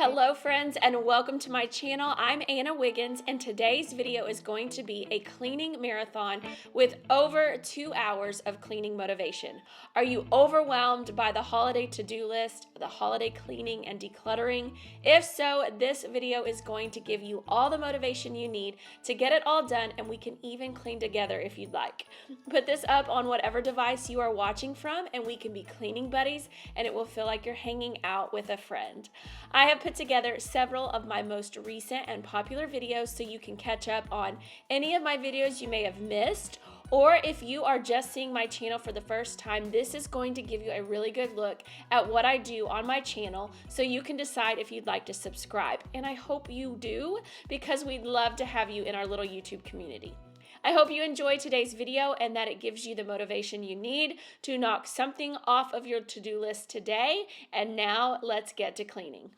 Hello friends and welcome to my channel. I'm Anna Wiggins and today's video is going to be a cleaning marathon with over 2 hours of cleaning motivation. Are you overwhelmed by the holiday to-do list, the holiday cleaning and decluttering? If so, this video is going to give you all the motivation you need to get it all done, and we can even clean together if you'd like. Put this up on whatever device you are watching from and we can be cleaning buddies and it will feel like you're hanging out with a friend. I have put together several of my most recent and popular videos so you can catch up on any of my videos you may have missed, or if you are just seeing my channel for the first time, this is going to give you a really good look at what I do on my channel so you can decide if you'd like to subscribe. And I hope you do, because we'd love to have you in our little YouTube community. I hope you enjoyed today's video and that it gives you the motivation you need to knock something off of your to-do list today. And now let's get to cleaning.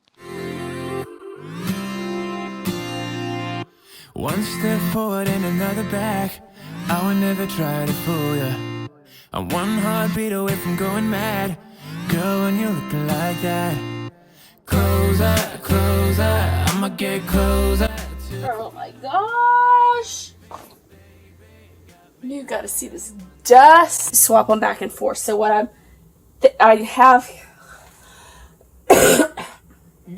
One step forward and another back. I would never try to fool ya. I'm one heartbeat away from going mad. Girl, when you're looking like that, closer, closer, I'ma get closer. Oh my gosh. You gotta see this dust. Swap them back and forth. So what I have. Girl,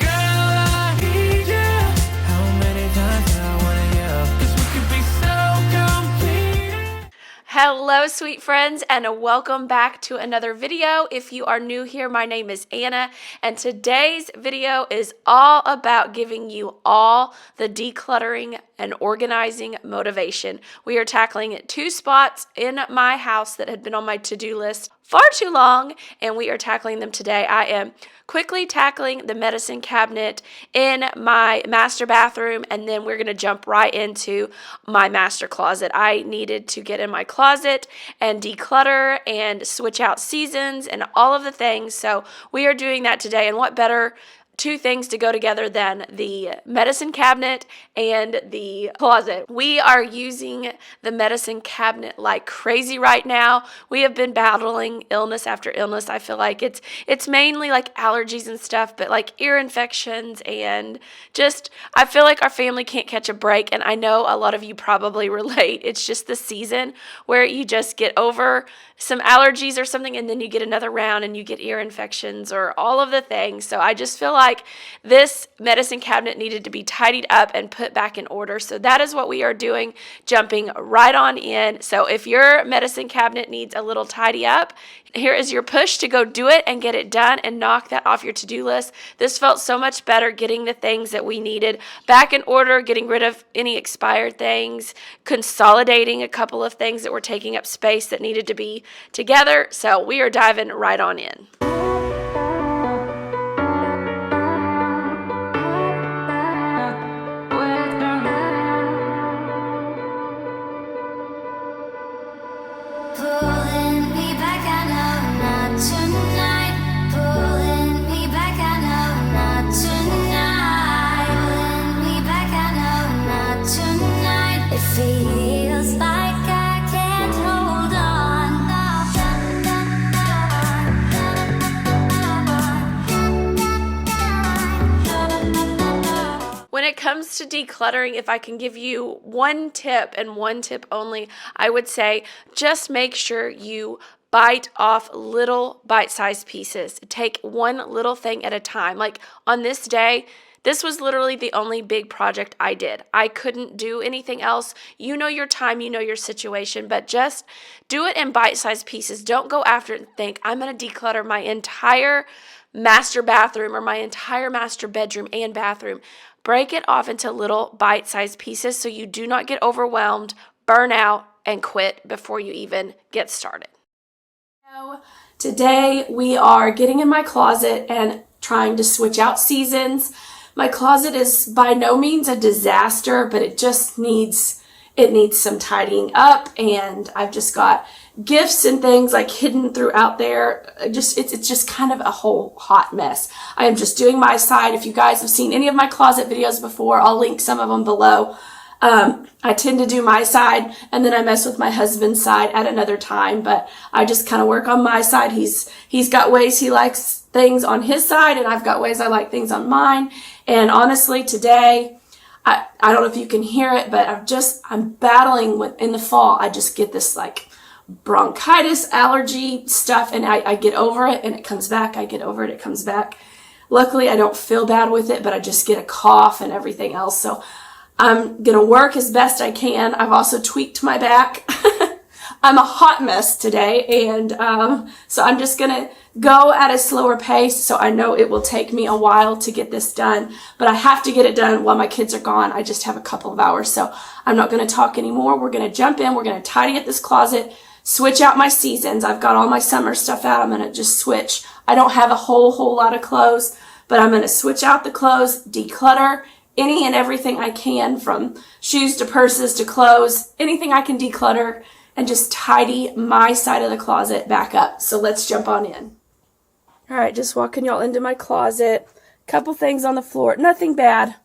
I need you. How many times do I wanna yell? 'Cause we could be so complete. Hello sweet friends and welcome back to another video. If you are new here, my name is Anna and today's video is all about giving you all the decluttering and organizing motivation. We are tackling 2 spots in my house that had been on my to-do list far too long, and we are tackling them today. I am quickly tackling the medicine cabinet in my master bathroom, and then we're going to jump right into my master closet. I needed to get in my closet and declutter and switch out seasons and all of the things, so we are doing that today. And what better 2 things to go together than the medicine cabinet and the closet. We are using the medicine cabinet like crazy right now. We have been battling illness after illness. I feel like it's mainly like allergies and stuff, but like ear infections and just, I feel like our family can't catch a break, and I know a lot of you probably relate. It's just the season where you just get over some allergies or something and then you get another round and you get ear infections or all of the things. So I just feel like this medicine cabinet needed to be tidied up and put back in order. So that is what we are doing, jumping right on in. So if your medicine cabinet needs a little tidy up, here is your push to go do it and get it done and knock that off your to-do list. This felt so much better, getting the things that we needed back in order, getting rid of any expired things, consolidating a couple of things that were taking up space that needed to be together. So we are diving right on in. When it comes to decluttering, if I can give you one tip and one tip only, I would say just make sure you bite off little bite-sized pieces. Take one little thing at a time. Like on this day, this was literally the only big project I did. I couldn't do anything else. You know your time, you know your situation, but just do it in bite-sized pieces. Don't go after it and think, I'm going to declutter my entire master bathroom or my entire master bedroom and bathroom. Break it off into little bite-sized pieces so you do not get overwhelmed, burn out, and quit before you even get started. So today we are getting in my closet and trying to switch out seasons. My closet is by no means a disaster, but it just needs some tidying up, and I've just got gifts and things like hidden throughout there. It's just kind of a whole hot mess. I am just doing my side. If you guys have seen any of my closet videos before, I'll link some of them below. I tend to do my side and then I mess with my husband's side at another time, but I just kind of work on my side. He's got ways he likes things on his side, and I've got ways I like things on mine. And honestly, today, I don't know if you can hear it, but I'm battling with, in the fall, I just get this like bronchitis, allergy stuff, and I get over it and it comes back. I get over it, it comes back. Luckily, I don't feel bad with it, but I just get a cough and everything else. So I'm going to work as best I can. I've also tweaked my back. I'm a hot mess today, and so I'm just going to go at a slower pace, so I know it will take me a while to get this done, but I have to get it done while my kids are gone. I just have a couple of hours, so I'm not going to talk anymore. We're going to jump in. We're going to tidy up this closet, switch out my seasons. I've got all my summer stuff out. I'm going to just switch. I don't have a whole lot of clothes, but I'm going to switch out the clothes, declutter any and everything I can, from shoes to purses to clothes, anything I can declutter, and just tidy my side of the closet back up. So let's jump on in. All right, just walking y'all into my closet. Couple things on the floor. Nothing bad.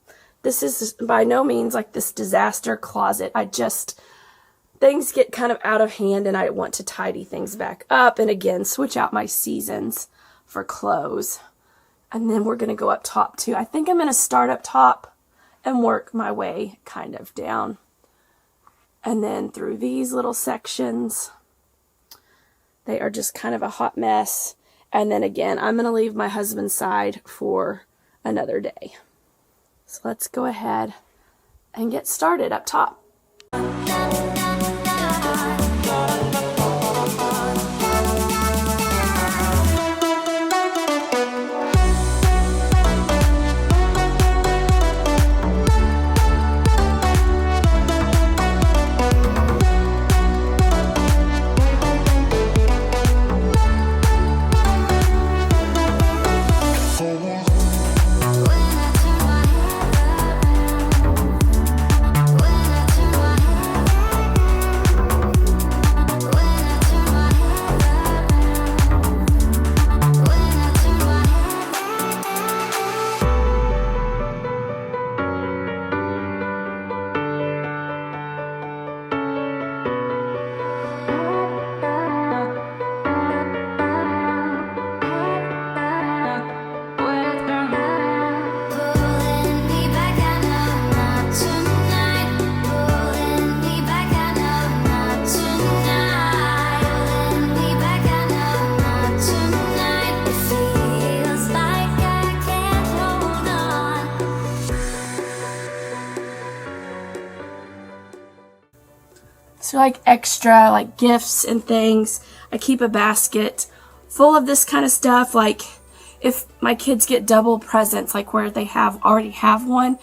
This is by no means like this disaster closet. Things get kind of out of hand, and I want to tidy things back up. And again, switch out my seasons for clothes. And then we're going to go up top too. I think I'm going to start up top and work my way kind of down. And then through these little sections, they are just kind of a hot mess. And then again, I'm going to leave my husband's side for another day. So let's go ahead and get started up top. So like extra like gifts and things, I keep a basket full of this kind of stuff. Like if my kids get double presents, like where they already have one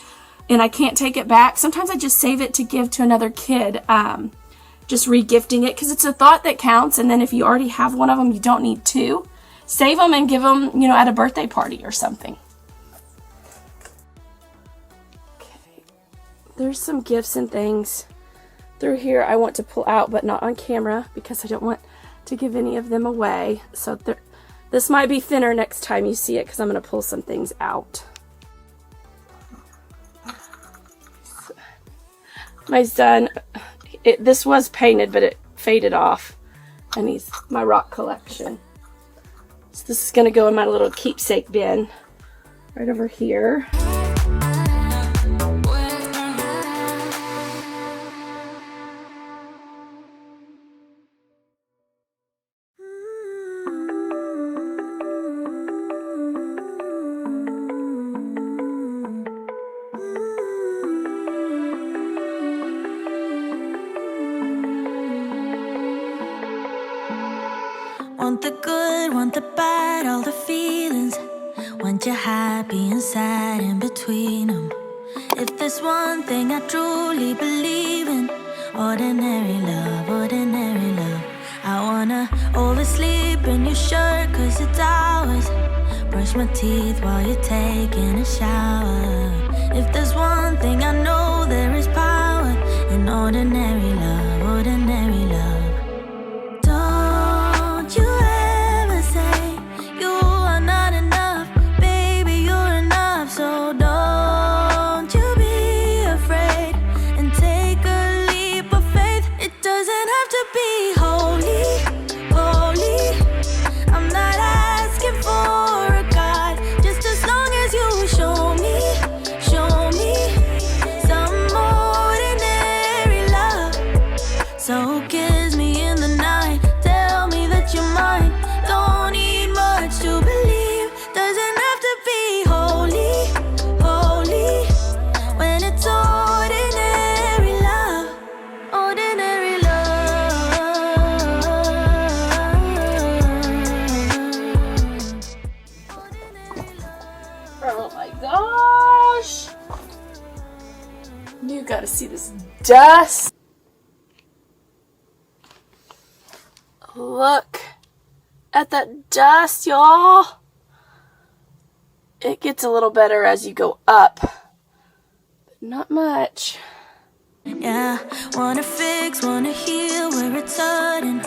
and I can't take it back, sometimes I just save it to give to another kid, just re-gifting it, because it's a thought that counts. And then if you already have one of them, you don't need two. Save them and give them, at a birthday party or something. Okay, there's some gifts and things through here I want to pull out, but not on camera because I don't want to give any of them away. So this might be thinner next time you see it, because I'm going to pull some things out. My son, this was painted, but it faded off, and he's my rock collection. So this is going to go in my little keepsake bin right over here. Want the good, want the bad, all the feelings. Want you happy and sad in between them. If there's one thing I truly believe in, ordinary love, ordinary love. I wanna oversleep in your shirt 'cause it's ours. Brush my teeth while you're taking a shower. If there's one thing I know, there is power in ordinary love, ordinary love. Don't you ever say you are not enough, baby, you're enough. So don't you be afraid and take a leap of faith. It doesn't have to be holy, holy. I'm not asking for Oh my gosh. You gotta see this dust. Look at that dust, y'all. It gets a little better as you go up, but not much. Yeah, wanna fix, wanna heal where it's hurting.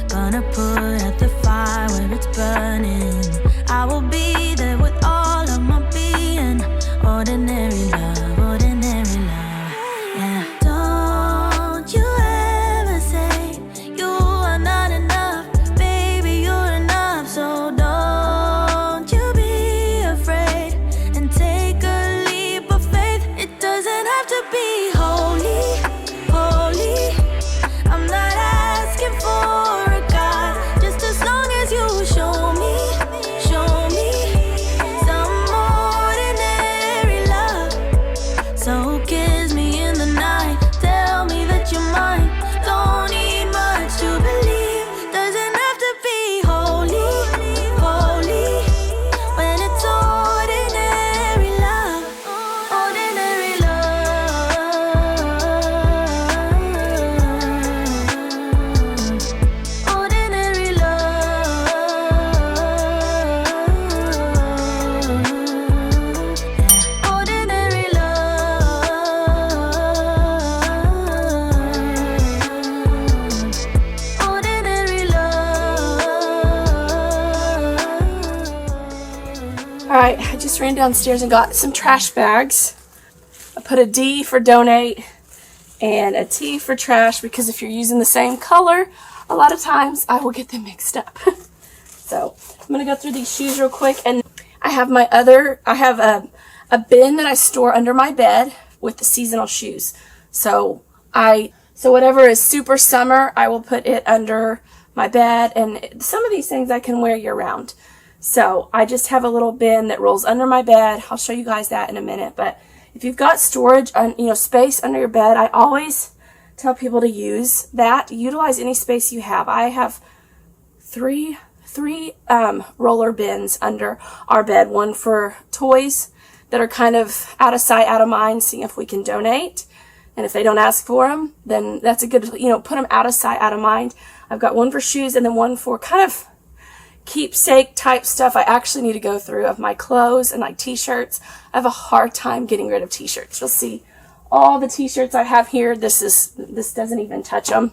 Gonna put out the fire where it's burning. I will be there with all of my being. Ordinary love, ordinary love. Yeah. Don't you ever say you are not enough. Baby, you're enough. So don't you be afraid and take a leap of faith. It doesn't have to be holy, holy. I'm not asking for a God, just as long as you show me some ordinary love. So kiss me in the night, tell me that you're mine. Don't need much to believe, doesn't have to be holy, holy. When it's ordinary love, ordinary love, ordinary love, ordinary love, ordinary love. Alright, I just ran downstairs and got some trash bags. I put a D for donate and a T for trash because if you're using the same color, a lot of times I will get them mixed up. So I'm going to go through these shoes real quick, and I have a bin that I store under my bed with the seasonal shoes. So whatever is super summer, I will put it under my bed, and some of these things I can wear year round. So I just have a little bin that rolls under my bed. I'll show you guys that in a minute. But if you've got storage, space under your bed, I always tell people to use that. Utilize any space you have. I have three roller bins under our bed. One for toys that are kind of out of sight, out of mind, seeing if we can donate. And if they don't ask for them, then that's a good, put them out of sight, out of mind. I've got one for shoes and then one for kind of keepsake type stuff I actually need to go through of my clothes and like t-shirts. I have a hard time getting rid of t-shirts. You'll see all the t-shirts I have here. This doesn't even touch them.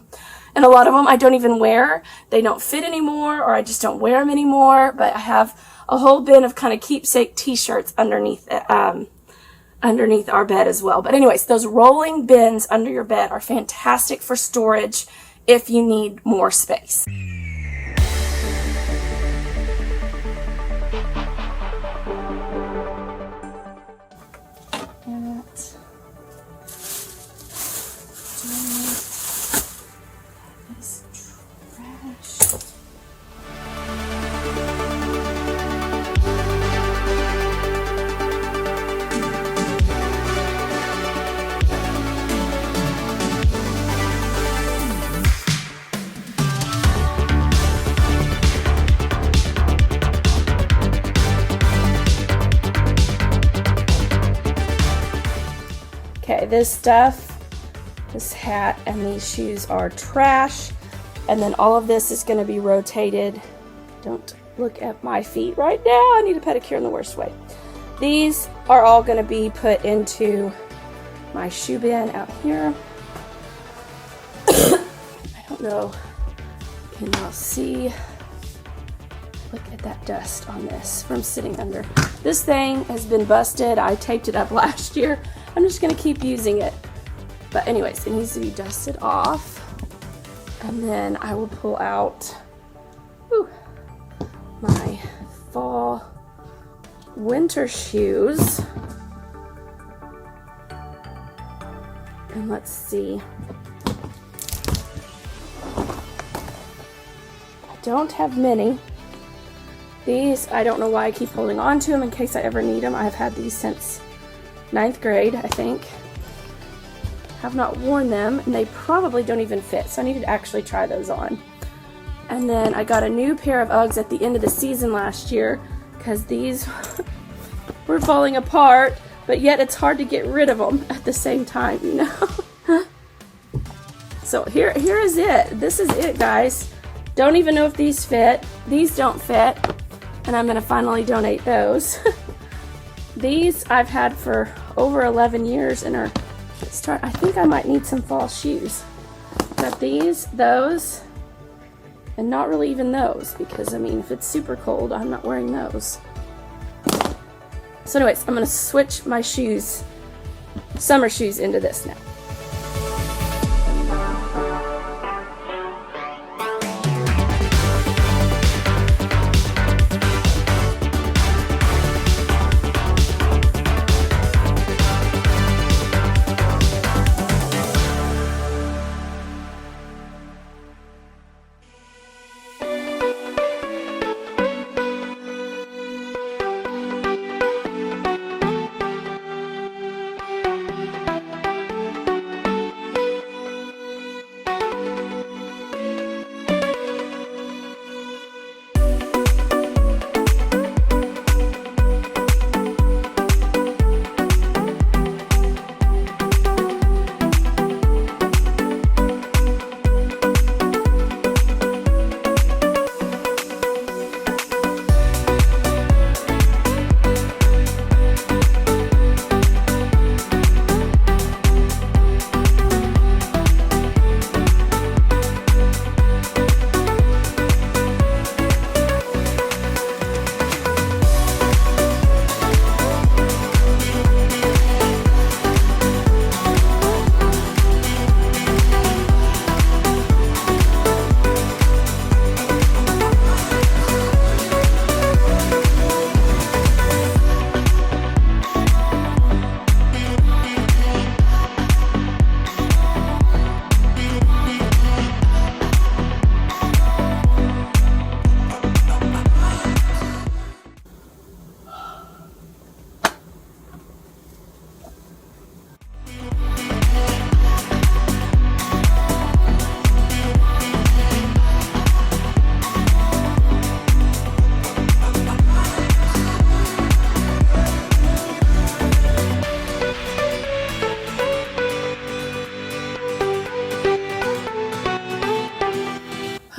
And a lot of them I don't even wear. They don't fit anymore, or I just don't wear them anymore. But I have a whole bin of kind of keepsake t-shirts underneath our bed as well. But anyways, those rolling bins under your bed are fantastic for storage if you need more space. Okay, this stuff, this hat and these shoes are trash. And then all of this is going to be rotated. Don't look at my feet right now. I need a pedicure in the worst way. These are all going to be put into my shoe bin out here. I don't know. Can y'all see? Look at that dust on this from sitting under. This thing has been busted. I taped it up last year. I'm just going to keep using it. But anyways, it needs to be dusted off. And then I will pull out my fall winter shoes. And let's see. I don't have many. These, I don't know why I keep holding on to them in case I ever need them. I've had these since 9th grade, I think. Have not worn them, and they probably don't even fit, so I need to actually try those on. And then I got a new pair of Uggs at the end of the season last year, because these were falling apart, but yet it's hard to get rid of them at the same time, you know? So here is it. This is it, guys. Don't even know if these fit. These don't fit, and I'm gonna finally donate those. These I've had for over 11 years and are I think I might need some fall shoes. But these, those, and not really even those, because I mean, if it's super cold, I'm not wearing those. So anyways, I'm gonna switch my shoes, summer shoes, into this now.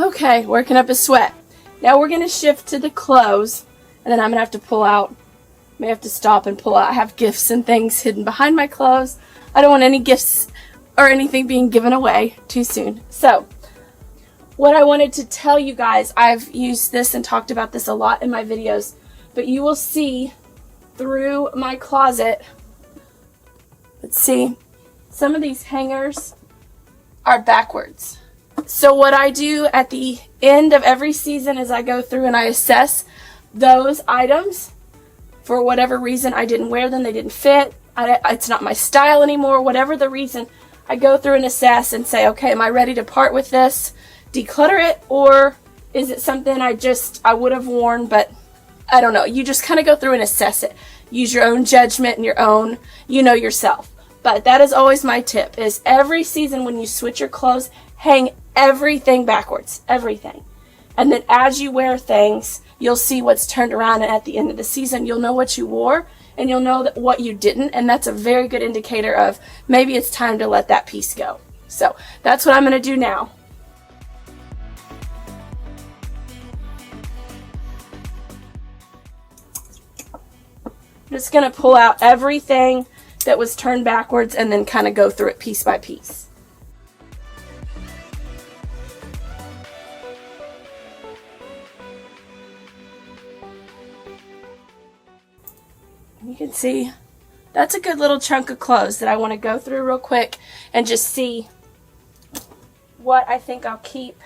Okay, working up a sweat. Now we're going to shift to the clothes, and then I'm going to have to pull out, may have to stop and pull out. I have gifts and things hidden behind my clothes. I don't want any gifts or anything being given away too soon. So, what I wanted to tell you guys, I've used this and talked about this a lot in my videos, but you will see through my closet, let's see, some of these hangers are backwards. So what I do at the end of every season is I go through and I assess those items. For whatever reason, I didn't wear them, they didn't fit, it's not my style anymore, whatever the reason, I go through and assess and say, okay, am I ready to part with this, declutter it, or is it something I would have worn, but I don't know. You just kind of go through and assess it. Use your own judgment and your own, you know yourself. But that is always my tip, is every season when you switch your clothes, hang everything backwards, everything. And then as you wear things, you'll see what's turned around, and at the end of the season, you'll know what you wore, and you'll know that what you didn't, and that's a very good indicator of maybe it's time to let that piece go. So that's what I'm going to do now. I'm just going to pull out everything that was turned backwards and then kind of go through it piece by piece. You can see that's a good little chunk of clothes that I want to go through real quick and just see what I think I'll keep.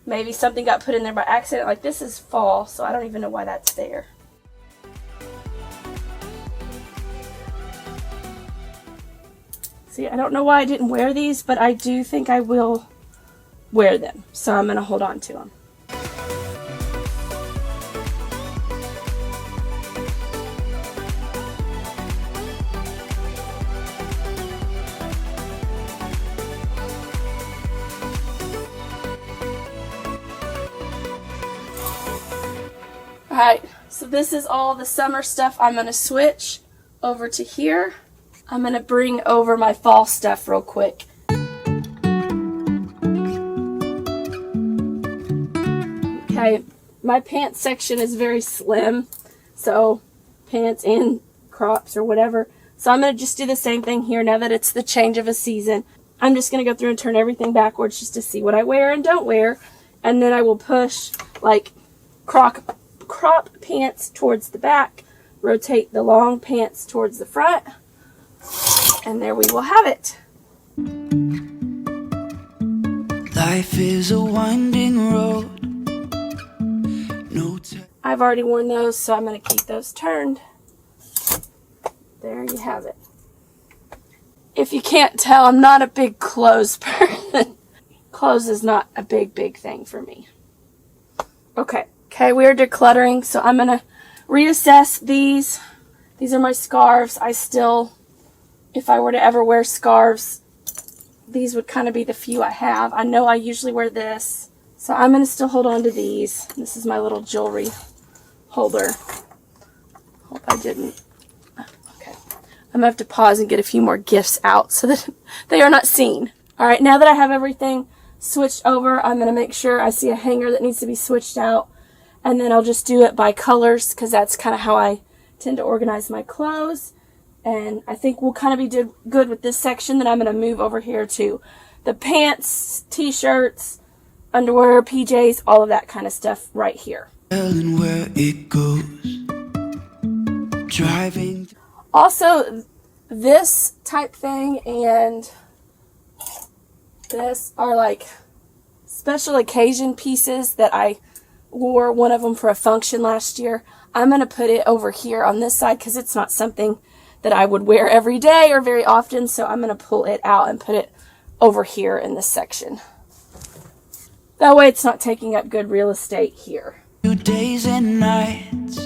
Maybe something got put in there by accident. Like this is fall, so I don't even know why that's there. See, I don't know why I didn't wear these, but I do think I will wear them. So I'm going to hold on to them. Alright, So this is all the summer stuff. I'm going to switch over to here. I'm going to bring over my fall stuff real quick. Okay, my pants section is very slim, so pants and crops or whatever. So I'm going to just do the same thing here now that it's the change of a season. I'm just going to go through and turn everything backwards just to see what I wear and don't wear. And then I will push like crop pants towards the back, rotate the long pants towards the front, and there we will have it. Life is a winding road. I've already worn those, so I'm going to keep those turned. There you have it. If you can't tell, I'm not a big clothes person. Clothes is not a big thing for me. Okay, we're decluttering, so I'm going to reassess these. These are my scarves. I still, if I were to ever wear scarves, these would kind of be the few I have. I know I usually wear this, so I'm going to still hold on to these. This is my little jewelry holder. Hope I didn't. Okay. I'm going to have to pause and get a few more gifts out so that they are not seen. All right, now that I have everything switched over, I'm going to make sure I see a hanger that needs to be switched out. And then I'll just do it by colors because that's kind of how I tend to organize my clothes. And I think we'll kind of be good with this section. Then I'm going to move over here to the pants, t-shirts, underwear, PJs, all of that kind of stuff right here. And where it goes. Driving. Also, this type thing and this are like special occasion pieces that I wore one of them for a function last year. I'm going to put it over here on this side because it's not something that I would wear every day or very often. So I'm going to pull it out and put it over here in this section. That way it's not taking up good real estate here. Days and nights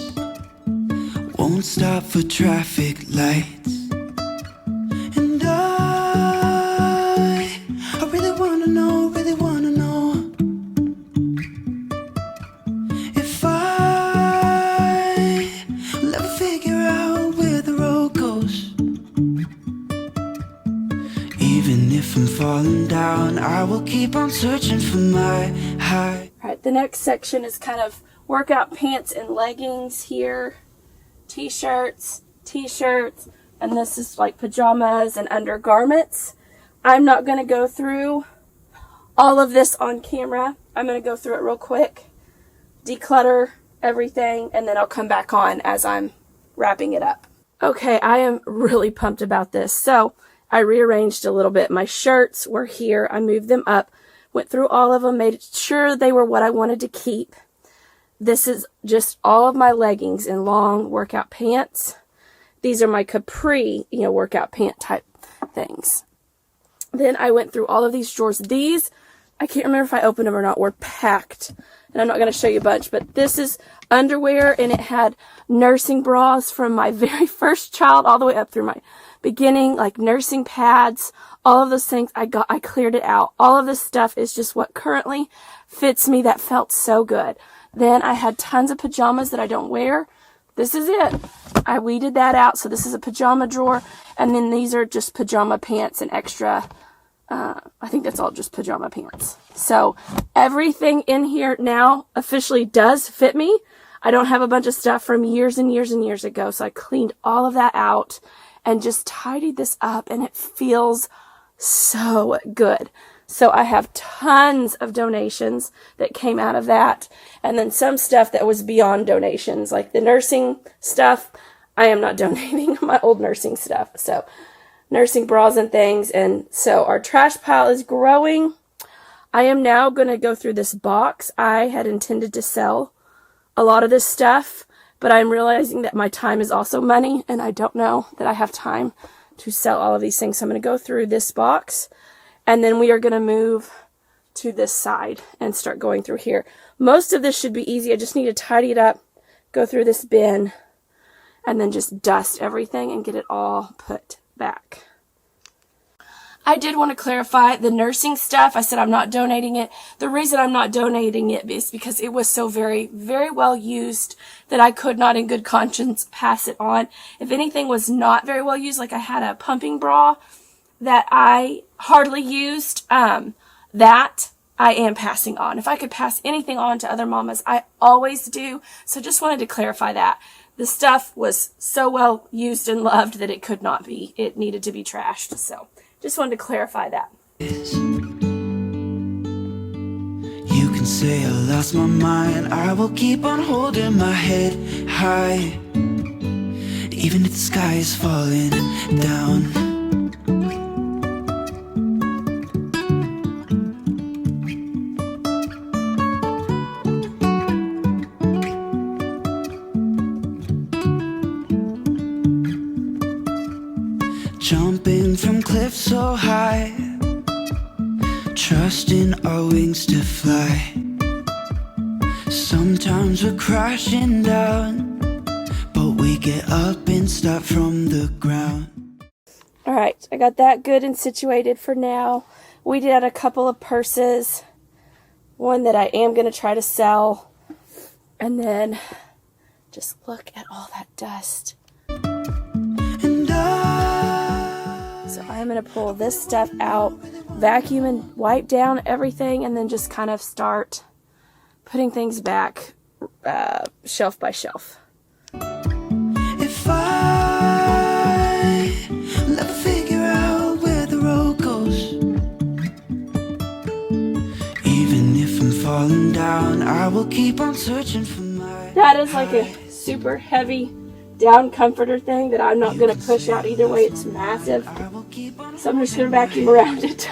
won't stop for traffic lights. And I really wanna know if I will ever figure out where the road goes. Even if I'm falling down, I will keep on searching for my high. Alright, the next section is kind of workout pants and leggings here. T-shirts, and this is like pajamas and undergarments. I'm not going to go through all of this on camera. I'm going to go through it real quick, declutter everything, and then I'll come back on as I'm wrapping it up. Okay, I am really pumped about this. So I rearranged a little bit. My shirts were here. I moved them up, went through all of them, made sure they were what I wanted to keep. This is just all of my leggings and long workout pants. These are my capri, workout pant type things. Then I went through all of these drawers. These, I can't remember if I opened them or not, were packed. And I'm not going to show you a bunch, but this is underwear, and it had nursing bras from my very first child all the way up through my beginning, like nursing pads, all of those things. I cleared it out. All of this stuff is just what currently fits me. That felt so good. Then I had tons of pajamas that I don't wear. This is it. I weeded that out. So this is a pajama drawer. And then these are just pajama pants and extra. I think that's all just pajama pants. So everything in here now officially does fit me. I don't have a bunch of stuff from years and years and years ago. So I cleaned all of that out and just tidied this up. And it feels so good. So I have tons of donations that came out of that. And then some stuff that was beyond donations, like the nursing stuff. I am not donating my old nursing stuff. So nursing bras and things. And so our trash pile is growing. I am now going to go through this box. I had intended to sell a lot of this stuff, but I'm realizing that my time is also money. And I don't know that I have time to sell all of these things. So I'm going to go through this box. And then we are going to move to this side and start going through here. Most of this should be easy. I just need to tidy it up, go through this bin, and then just dust everything and get it all put back. I did want to clarify the nursing stuff. I said I'm not donating it. The reason I'm not donating it is because it was so very, very well used that I could not in good conscience pass it on. If anything was not very well used, like I had a pumping bra that I hardly used, that I am passing on. If I could pass anything on to other mamas, I always do. So just wanted to clarify that. The stuff was so well used and loved that it could not be. It needed to be trashed. So just wanted to clarify that. You can say I lost my mind. I will keep on holding my head high, even if the sky is falling down. Jumping from cliffs so high, trusting our wings to fly. Sometimes we're crashing down, but we get up and start from the ground. Alright, I got that good and situated for now. We did add a couple of purses. One that I am going to try to sell. And then just look at all that dust. So I'm going to pull this stuff out, vacuum and wipe down everything, and then just kind of start putting things back shelf by shelf. If I never figure out where the road goes, even if I'm falling down, I will keep on searching for my... That is like a super heavy down comforter thing that I'm not going to push out either way. It's massive. So I'm just going to vacuum around it.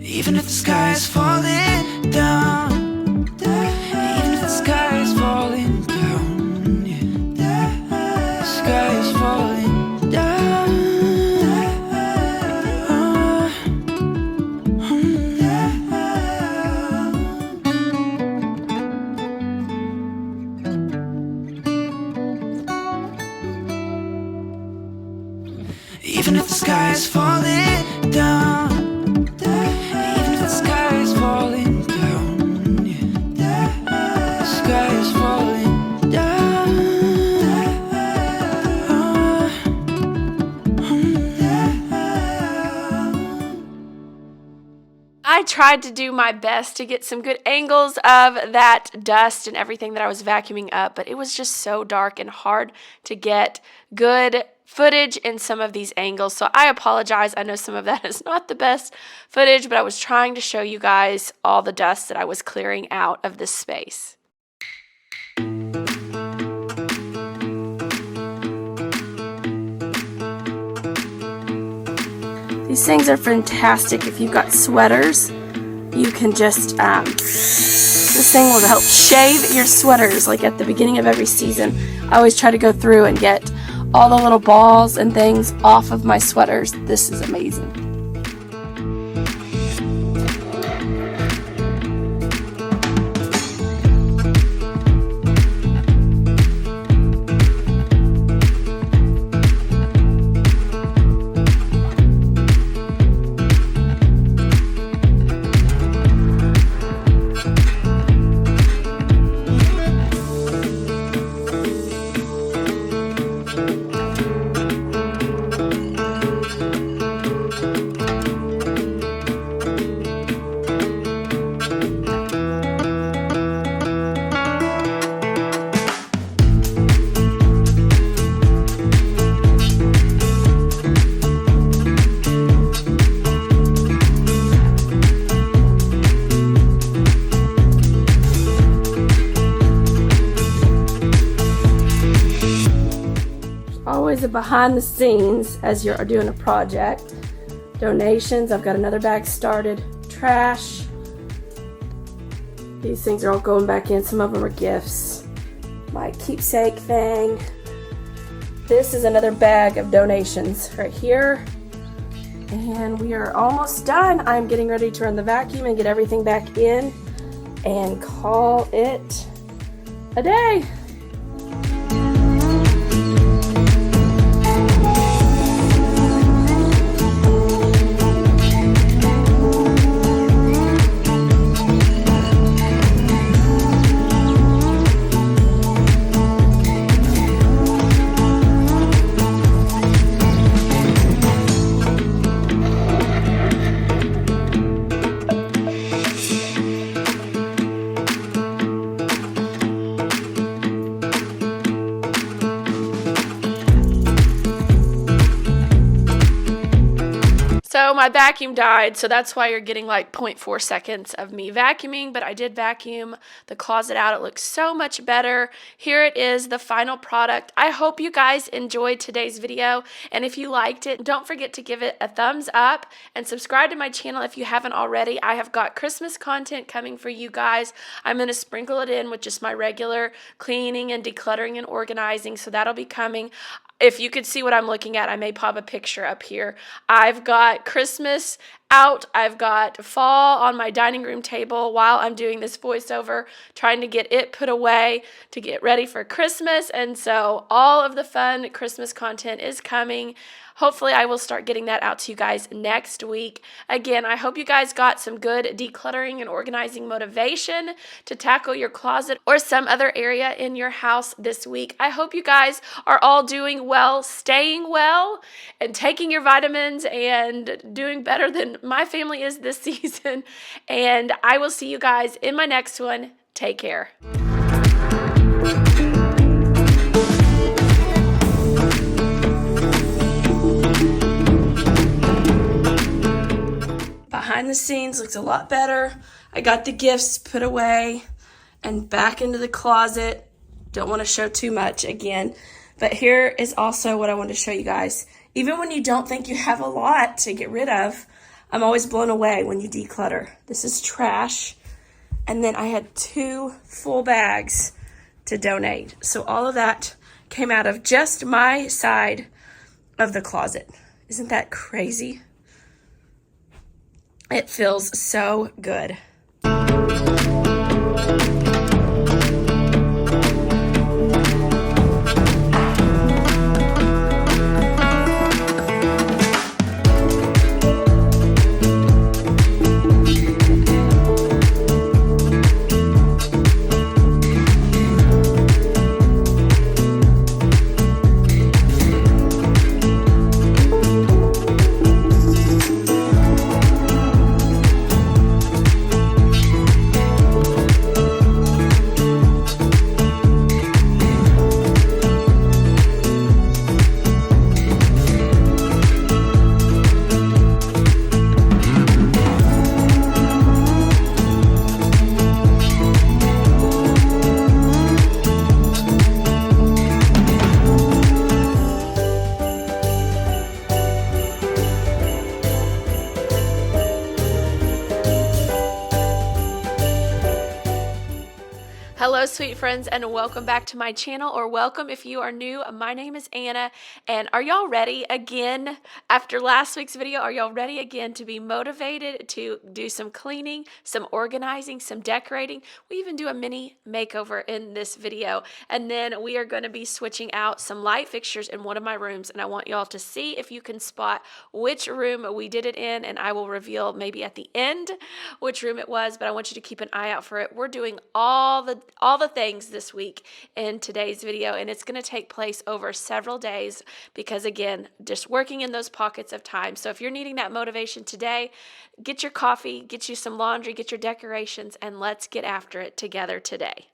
Even if the sky is falling down, even if the sky is falling down, yeah. The sky is falling down. Even if the sky is falling down, even if the sky is falling down, yeah. The sky is falling down. I tried to do my best to get some good angles of that dust and everything that I was vacuuming up, but it was just so dark and hard to get good footage in some of these angles. So I apologize. I know some of that is not the best footage, but I was trying to show you guys all the dust that I was clearing out of this space. These things are fantastic if you've got sweaters. You can just, this thing will help shave your sweaters like at the beginning of every season. I always try to go through and get all the little balls and things off of my sweaters. This is amazing. Always a behind the scenes as you're doing a project. Donations, I've got another bag started. Trash. These things are all going back in. Some of them are gifts. My keepsake thing. This is another bag of donations right here. And we are almost done. I'm getting ready to run the vacuum and get everything back in and call it a day. my vacuum died, so that's why you're getting like 0.4 seconds of me vacuuming, but I did vacuum the closet out. It looks so much better. Here it is, the final product. I hope you guys enjoyed today's video, and if you liked it, don't forget to give it a thumbs up and subscribe to my channel if you haven't already. I have got Christmas content coming for you guys. I'm going to sprinkle it in with just my regular cleaning and decluttering and organizing, so that'll be coming. If you could see what I'm looking at, I may pop a picture up here. I've got Christmas out. I've got fall on my dining room table while I'm doing this voiceover, trying to get it put away to get ready for Christmas. And so all of the fun Christmas content is coming. Hopefully I will start getting that out to you guys next week. Again, I hope you guys got some good decluttering and organizing motivation to tackle your closet or some other area in your house this week. I hope you guys are all doing well, staying well, and taking your vitamins and doing better than my family is this season. And I will see you guys in my next one. Take care. Behind the scenes looks a lot better. I got the gifts put away and back into the closet. Don't want to show too much again, but here is also what I want to show you guys. Even when you don't think you have a lot to get rid of, I'm always blown away when you declutter. This is trash, and then I had 2 full bags to donate. So all of that came out of just my side of the closet. Isn't that crazy? It feels so good. Hello, sweet friends, and welcome back to my channel, or welcome if you are new. My name is Anna, and are y'all ready again? After last week's video, are y'all ready again to be motivated to do some cleaning, some organizing, some decorating? We even do a mini makeover in this video, and then we are going to be switching out some light fixtures in one of my rooms, and I want y'all to see if you can spot which room we did it in, and I will reveal maybe at the end which room it was, but I want you to keep an eye out for it. We're doing all the things this week in today's video, and it's going to take place over several days because, again, just working in those pockets of time. So if you're needing that motivation today, get your coffee, get you some laundry, get your decorations, and let's get after it together today.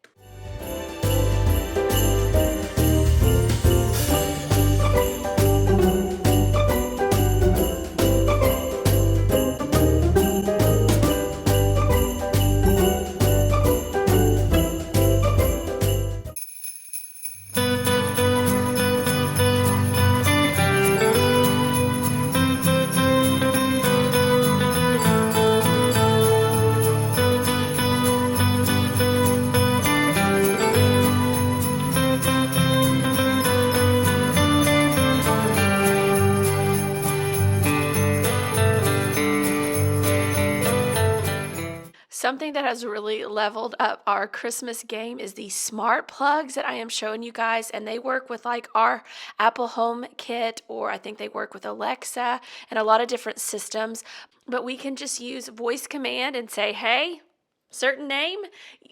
Something that has really leveled up our Christmas game is these smart plugs that I am showing you guys, and they work with like our Apple Home Kit, or I think they work with Alexa and a lot of different systems, but we can just use voice command and say, hey, certain name,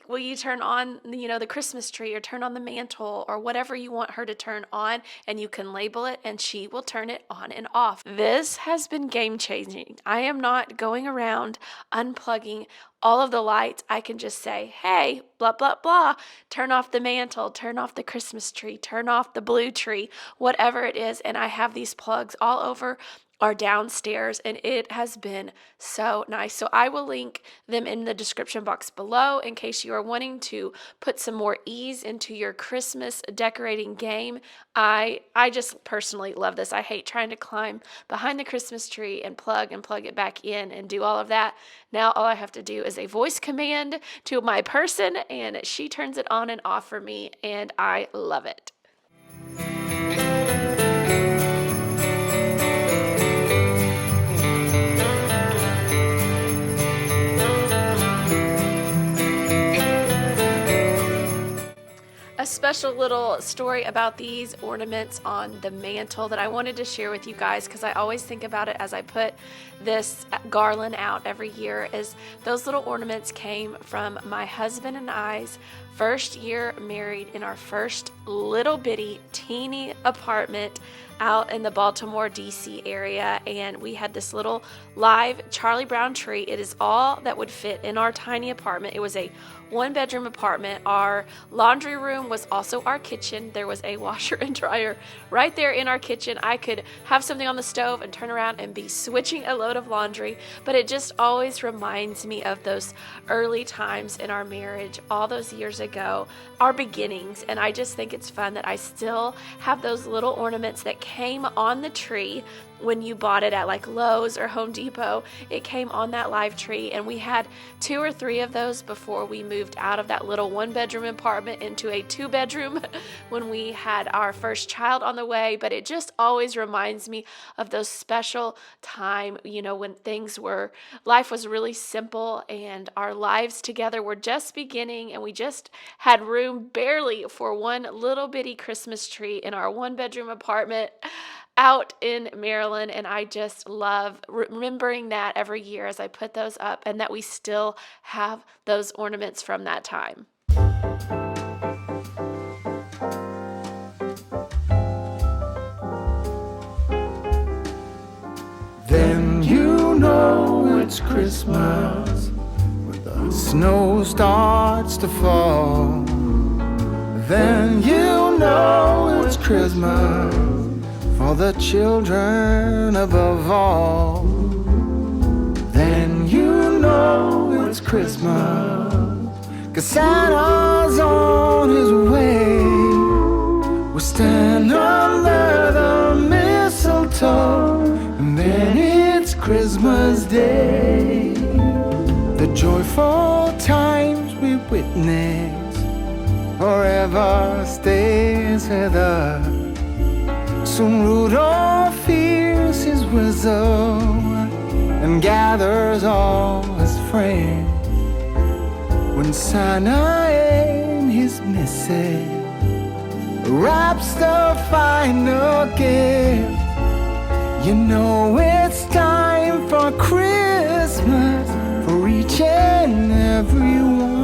will you turn on, the Christmas tree, or turn on the mantle, or whatever you want her to turn on, and you can label it and she will turn it on and off. This has been game changing. I am not going around unplugging all of the lights. I can just say, hey, blah, blah, blah, turn off the mantle, turn off the Christmas tree, turn off the blue tree, whatever it is. And I have these plugs all over are downstairs, and it has been so nice. So I will link them in the description box below in case you are wanting to put some more ease into your Christmas decorating game. I just personally love this. I hate trying to climb behind the Christmas tree and plug it back in and do all of that. Now all I have to do is a voice command to my person, and she turns it on and off for me, and I love it. A special little story about these ornaments on the mantle that I wanted to share with you guys, because I always think about it as I put this garland out every year, is those little ornaments came from my husband and I's first year married in our first little bitty teeny apartment out in the Baltimore, DC area, and we had this little live Charlie Brown tree. It is all that would fit in our tiny apartment. It was a one-bedroom apartment. Our laundry room was also our kitchen. There was a washer and dryer right there in our kitchen. I could have something on the stove and turn around and be switching a load of laundry, but it just always reminds me of those early times in our marriage, all those years ago, our beginnings, and I just think it's fun that I still have those little ornaments that came on the tree when you bought it at like Lowe's or Home Depot. It came on that live tree, and we had 2 or 3 of those before we moved out of that little one-bedroom apartment into a 2-bedroom when we had our first child on the way. But it just always reminds me of those special time, when life was really simple and our lives together were just beginning, and we just had room barely for one little bitty Christmas tree in our 1-bedroom apartment out in Maryland. And I just love remembering that every year as I put those up, and that we still have those ornaments from that time. Then you know it's Christmas when the snow starts to fall. Then you know it's Christmas for the children above all. Then you know it's Christmas, 'cause Santa's on his way. We'll stand under the mistletoe, and then it's Christmas Day. The joyful times we witness forever stays with us. Soon Rudolph hears his whistle and gathers all his friends. When Santa in his missive wraps the final gift, you know it's time for Christmas for each and every one.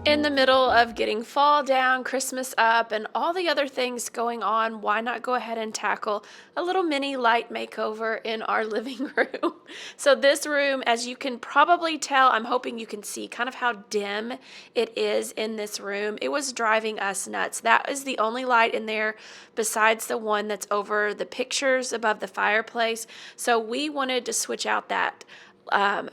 In the middle of getting fall down, Christmas up, and all the other things going on, why not go ahead and tackle a little mini light makeover in our living room? So this room, as you can probably tell, I'm hoping you can see kind of how dim it is in this room. It was driving us nuts. That is the only light in there besides the one that's over the pictures above the fireplace. So we wanted to switch out that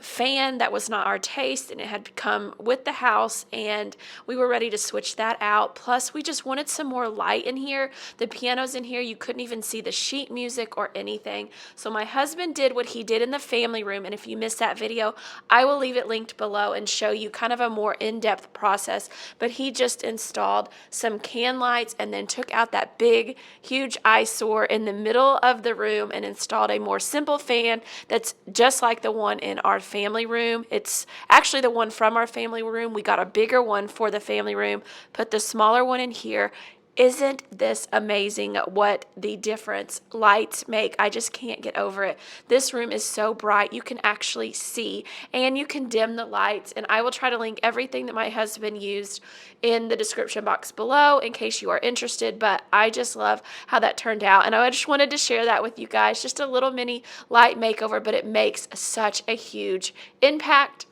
fan that was not our taste, and it had come with the house, and we were ready to switch that out. Plus we just wanted some more light in here. The piano's in here, you couldn't even see the sheet music or anything. So my husband did what he did in the family room, and if you missed that video, I will leave it linked below and show you kind of a more in-depth process. But he just installed some can lights and then took out that big huge eyesore in the middle of the room and installed a more simple fan that's just like the one in our family room. It's actually the one from our family room. We got a bigger one for the family room, put the smaller one in here. Isn't this amazing what the difference lights make? I just can't get over it. This room is so bright. You can actually see, and you can dim the lights. And I will try to link everything that my husband used in the description box below in case you are interested. But I just love how that turned out. And I just wanted to share that with you guys. Just a little mini light makeover, but it makes such a huge impact.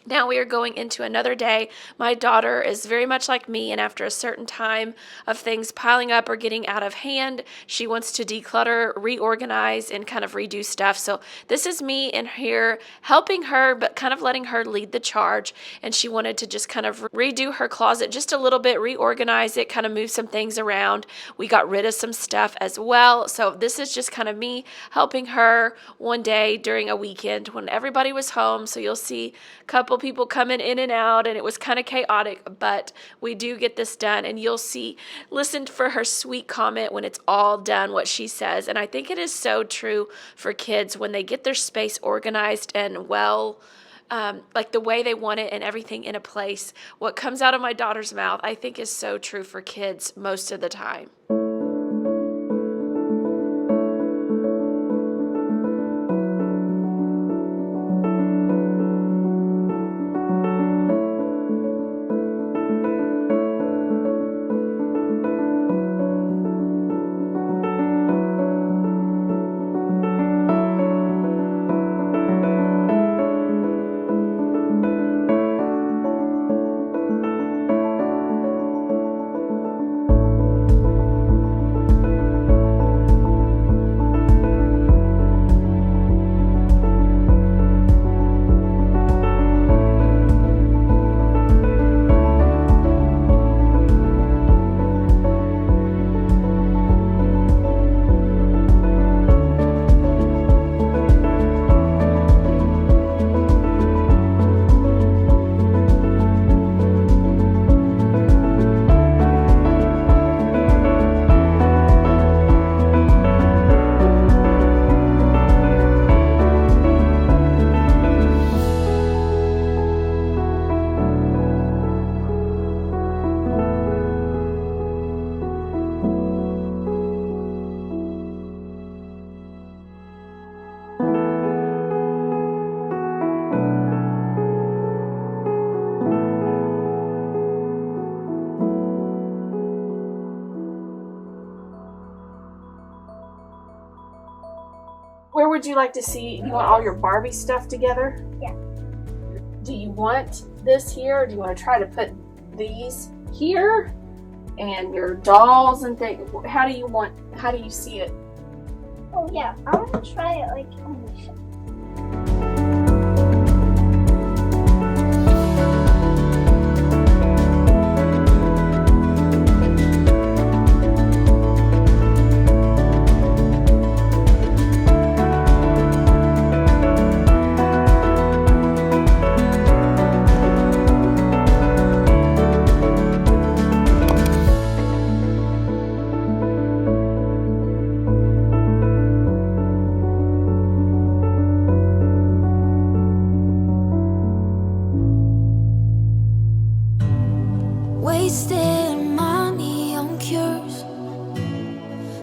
Now we are going into another day. My daughter is very much like me, and after a certain time of things piling up or getting out of hand, she wants to declutter, reorganize, and kind of redo stuff. So this is me in here helping her, but kind of letting her lead the charge. And she wanted to just kind of redo her closet just a little bit, reorganize it, kind of move some things around. We got rid of some stuff as well. So this is just kind of me helping her one day during a weekend when everybody was home. So you'll see a couple people coming in and out, and it was kind of chaotic, but we do get this done. And you'll see, listen for her sweet comment when it's all done, what she says. And I think it is so true for kids when they get their space organized and like the way they want it and everything in a place. What comes out of my daughter's mouth, I think, is so true for kids most of the time. Where would you like to see, you want all your Barbie stuff together? Yeah. Do you want this here, or do you want to try to put these here? And your dolls and things, how do you see it? Oh yeah, I want to try it like on the shelf. Wasting money on cures,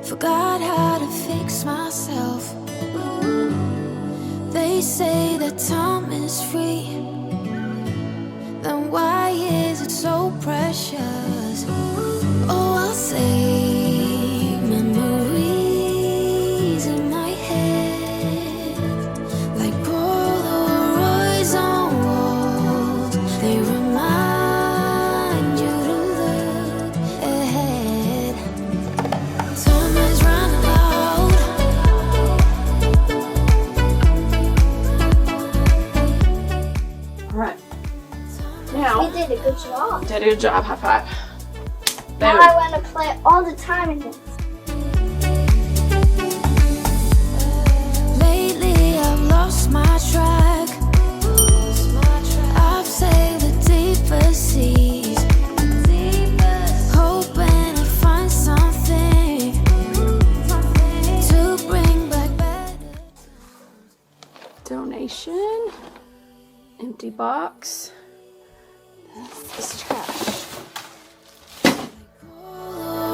forgot how to fix myself. They say that time is free, then why is it so precious? Oh, I'll save memories in my head, like Polaroids on walls. They remind you to look ahead. Time is running out. All right. Now, You did a good job. did a good job. High five. Now I want to play all the time in this. Lately I've lost my track. I've sailed the deeper seas, hoping to find something to bring back better. Donation. Empty box. This is trash. Polaroids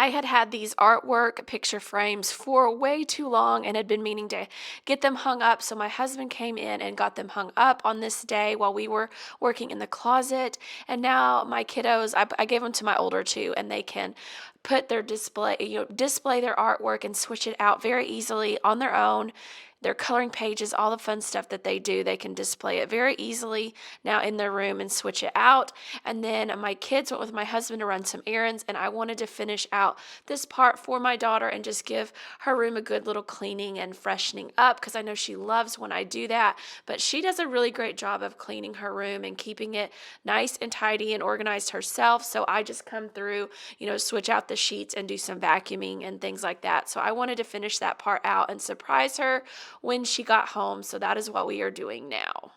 I had had these artwork picture frames for way too long and had been meaning to get them hung up. So my husband came in and got them hung up on this day while we were working in the closet. And now my kiddos, I gave them to my older two, and they can put their display their artwork and switch it out very easily on their own. Their coloring pages, all the fun stuff that they do, they can display it very easily now in their room and switch it out. And then my kids went with my husband to run some errands, and I wanted to finish out this part for my daughter and just give her room a good little cleaning and freshening up, because I know she loves when I do that. But she does a really great job of cleaning her room and keeping it nice and tidy and organized herself. So I just come through, switch out the sheets and do some vacuuming and things like that. So I wanted to finish that part out and surprise her when she got home. So that is what we are doing now.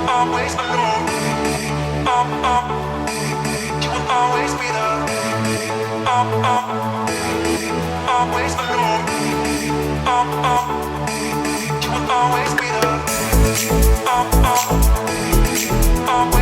Always alone. You will always be there. Always alone. You will always be there. Always alone.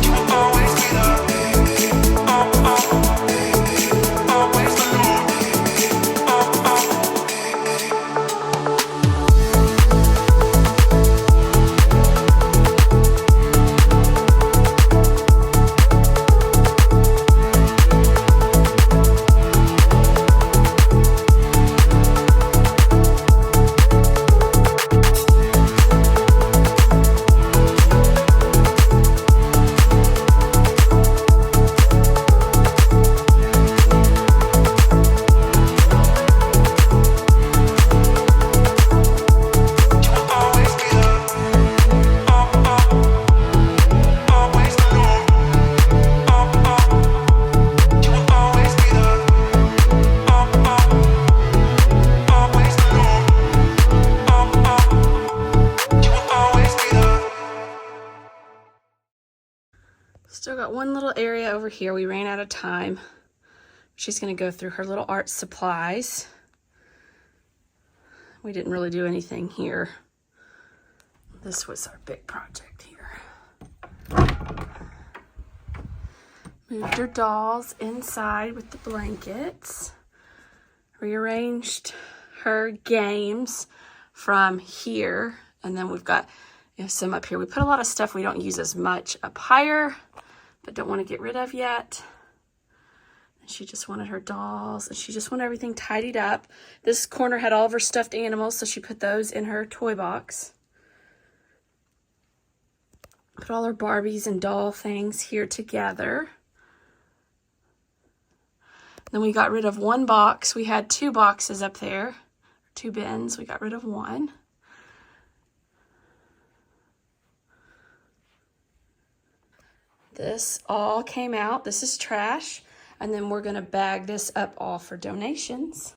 You will always be there. Always alone. Still got one little area over here. We ran out of time. She's going to go through her little art supplies. We didn't really do anything here. This was our big project here. Moved her dolls inside with the blankets. Rearranged her games from here. And then we've got some up here. We put a lot of stuff we don't use as much up higher, but don't want to get rid of yet. And she just wanted her dolls, and she just wanted everything tidied up. This corner had all of her stuffed animals, so she put those in her toy box. Put all her Barbies and doll things here together. Then we got rid of one box. We had two boxes up there, two bins. We got rid of one. This all came out. This is trash. And then we're going to bag this up all for donations.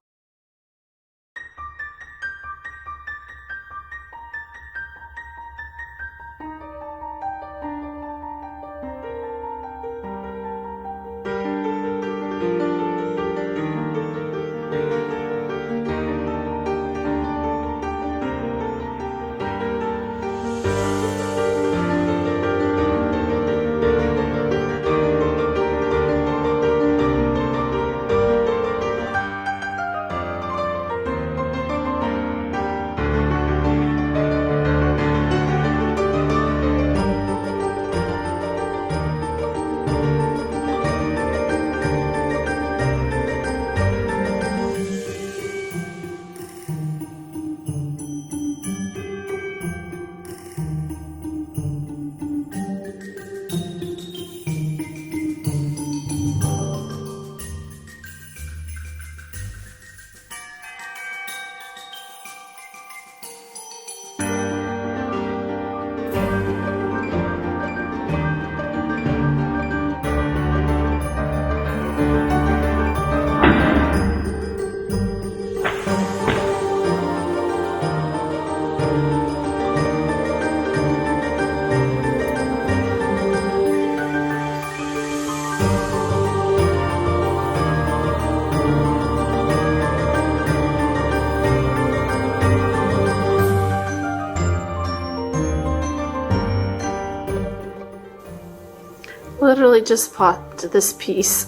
Literally just popped this piece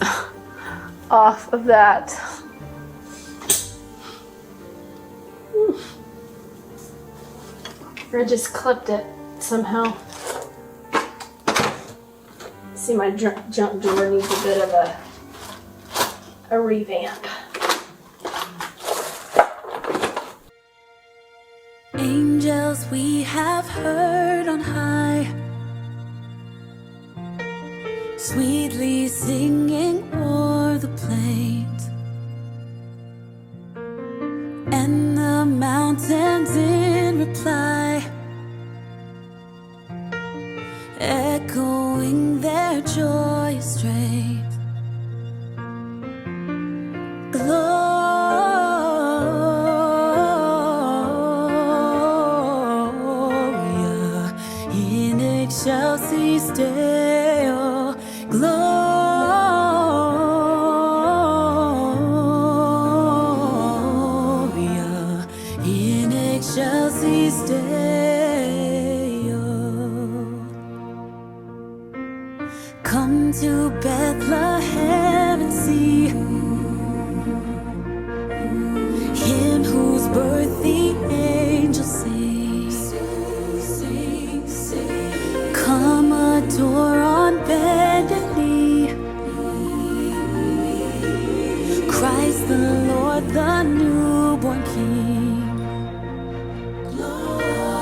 off of that. Or just clipped it somehow. See, my junk drawer needs a bit of a revamp. Angels we have heard on high, sweetly singing o'er the plains, and the mountains in reply, echoing their joyous strains. Gloria in excelsis Deo. Gloria in excelsis Deo. Come to Bethlehem and see Him whose birth the angels sing. Come adore on bended knee Christ the Lord, the newborn King. Gloria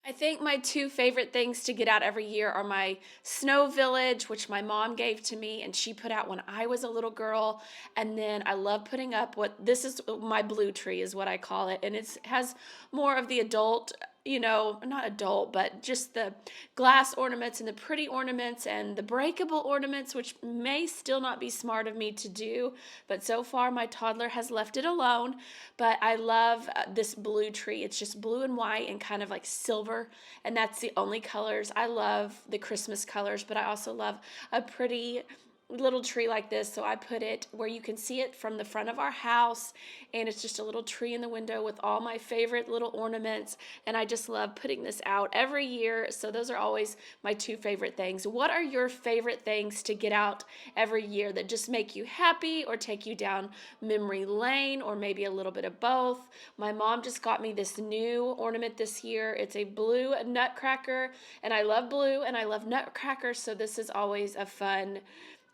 I think my two favorite things to get out every year are my snow village, which my mom gave to me and she put out when I was a little girl. And then I love putting up this is my blue tree is what I call it. And it has more of the adult, not adult, but just the glass ornaments and the pretty ornaments and the breakable ornaments, which may still not be smart of me to do. But so far my toddler has left it alone. But I love this blue tree. It's just blue and white and kind of like silver. And that's the only colors. I love the Christmas colors, but I also love a pretty little tree like this, so I put it where you can see it from the front of our house, and it's just a little tree in the window with all my favorite little ornaments, and I just love putting this out every year. So those are always my two favorite things. What are your favorite things to get out every year that just make you happy or take you down memory lane, or maybe a little bit of both? My mom just got me this new ornament this year. It's a blue nutcracker, and I love blue and I love nutcrackers, so this is always a fun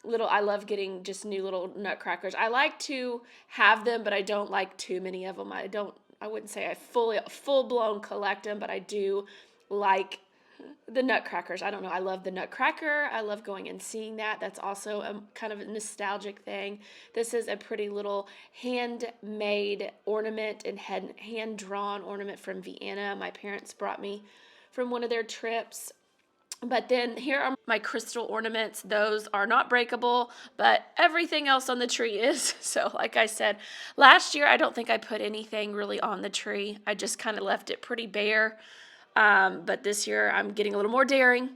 I love getting just new little nutcrackers. I like to have them, but I don't like too many of them. I wouldn't say I full-blown collect them, but I do like the nutcrackers. I don't know. I love the nutcracker. I love going and seeing that. That's also a kind of a nostalgic thing. This is a pretty little handmade ornament and hand-drawn ornament from Vienna. My parents brought me from one of their trips. But then here are my crystal ornaments. Those are not breakable, but everything else on the tree is. So like I said, last year I don't think I put anything really on the tree. I just kind of left it pretty bare. But this year I'm getting a little more daring,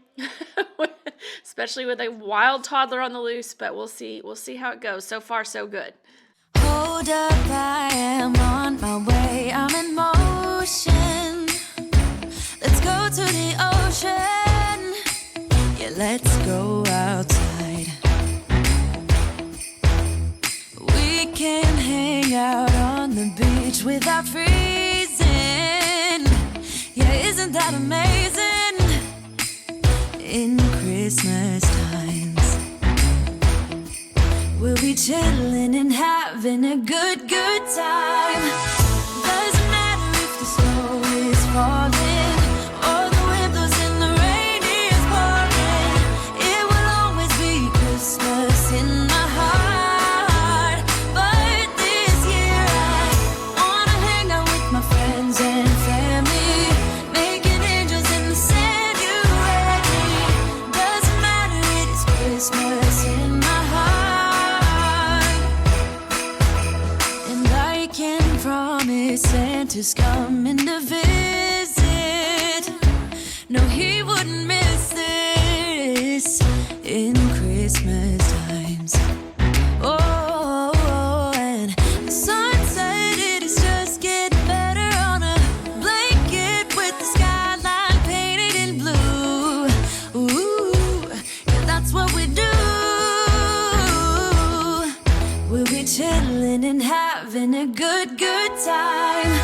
especially with a wild toddler on the loose. But we'll see. We'll see how it goes. So far, so good. Hold up, I am on my way. I'm in motion. Let's go to the ocean. Yeah, let's go outside. We can hang out on the beach without freezing. Yeah, isn't that amazing? In Christmas times, we'll be chilling and having a good time. Doesn't matter if the snow is falling. Santa's coming to visit. No, he wouldn't miss this in Christmas times. Oh, and the sunset, it is just getting better on a blanket with the skyline painted in blue. Ooh, yeah, that's what we do. We'll be chilling and having a good time.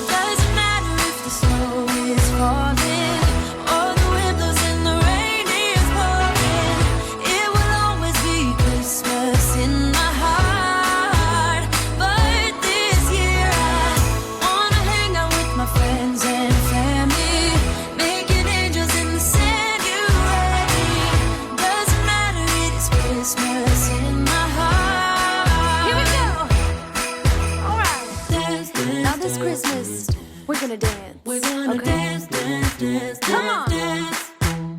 Doesn't matter if the snow is falling or the wind blows and the rain is pouring. It will always be Christmas in my heart. But this year I wanna hang out with my friends and family, making angels in the sand. You ready? Doesn't matter, it is Christmas in my heart. Here we go. All right. Now this Christmas, we're gonna dance. We're gonna dance, dance, dance, Come on. dance.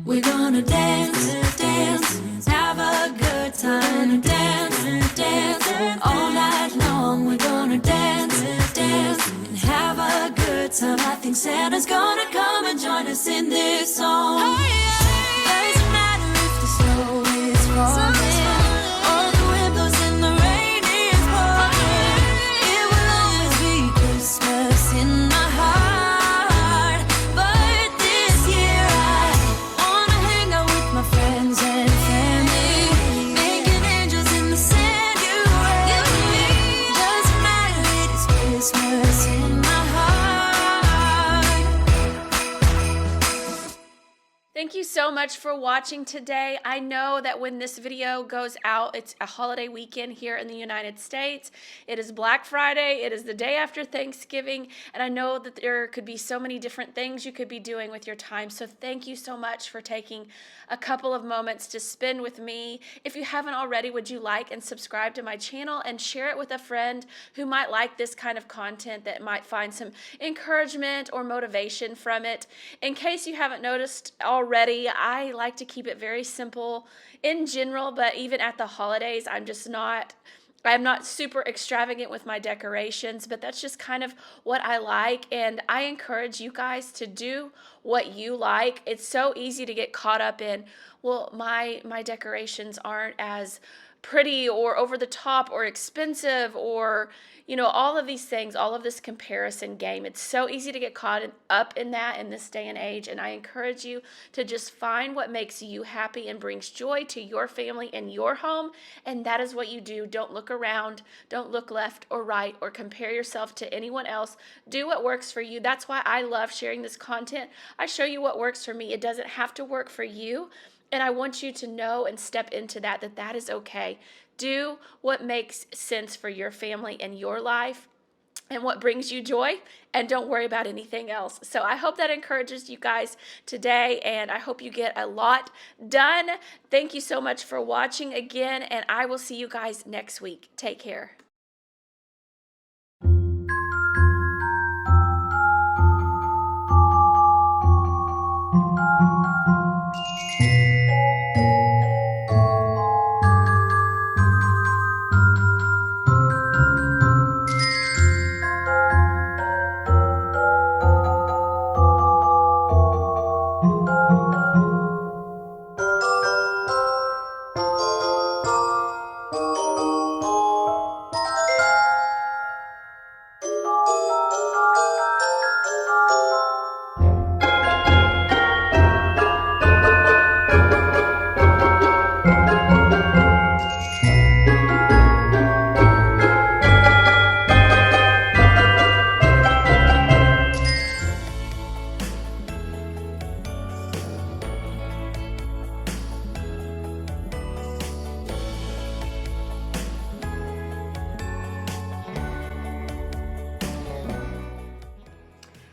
We're gonna dance, dance, have a good time. Dance, dance, all night long. We're gonna dance, dance, and have a good time. I think Santa's gonna come and join us in this song. Doesn't matter if the snow is falling or the wind blows and the rain is pouring. It will always be Christmas in my heart. But this year I wanna hang out with my friends and family, making angels in the sand. You ready? Doesn't matter, it is Christmas in my heart. Thank you so much for watching today. I know that when this video goes out, it's a holiday weekend here in the United States. It is Black Friday. It is the day after Thanksgiving. And I know that there could be so many different things you could be doing with your time. So thank you so much for taking a couple of moments to spend with me. If you haven't already, would you like and subscribe to my channel and share it with a friend who might like this kind of content, that might find some encouragement or motivation from it. In case you haven't noticed already, I like to keep it very simple in general, but even at the holidays, I'm not super extravagant with my decorations, but that's just kind of what I like, and I encourage you guys to do what you like. It's so easy to get caught up in, well, my decorations aren't as pretty or over the top or expensive, or all of these things, all of this comparison game. It's so easy to get caught up in that in this day and age, and I encourage you to just find what makes you happy and brings joy to your family and your home, and that is what you do. Don't look around, don't look left or right, or compare yourself to anyone else. Do what works for you. That's why I love sharing this content. I show you what works for me. It doesn't have to work for you. And I want you to know and step into that is okay. Do what makes sense for your family and your life and what brings you joy, and don't worry about anything else. So I hope that encourages you guys today, and I hope you get a lot done. Thank you so much for watching again, and I will see you guys next week. Take care.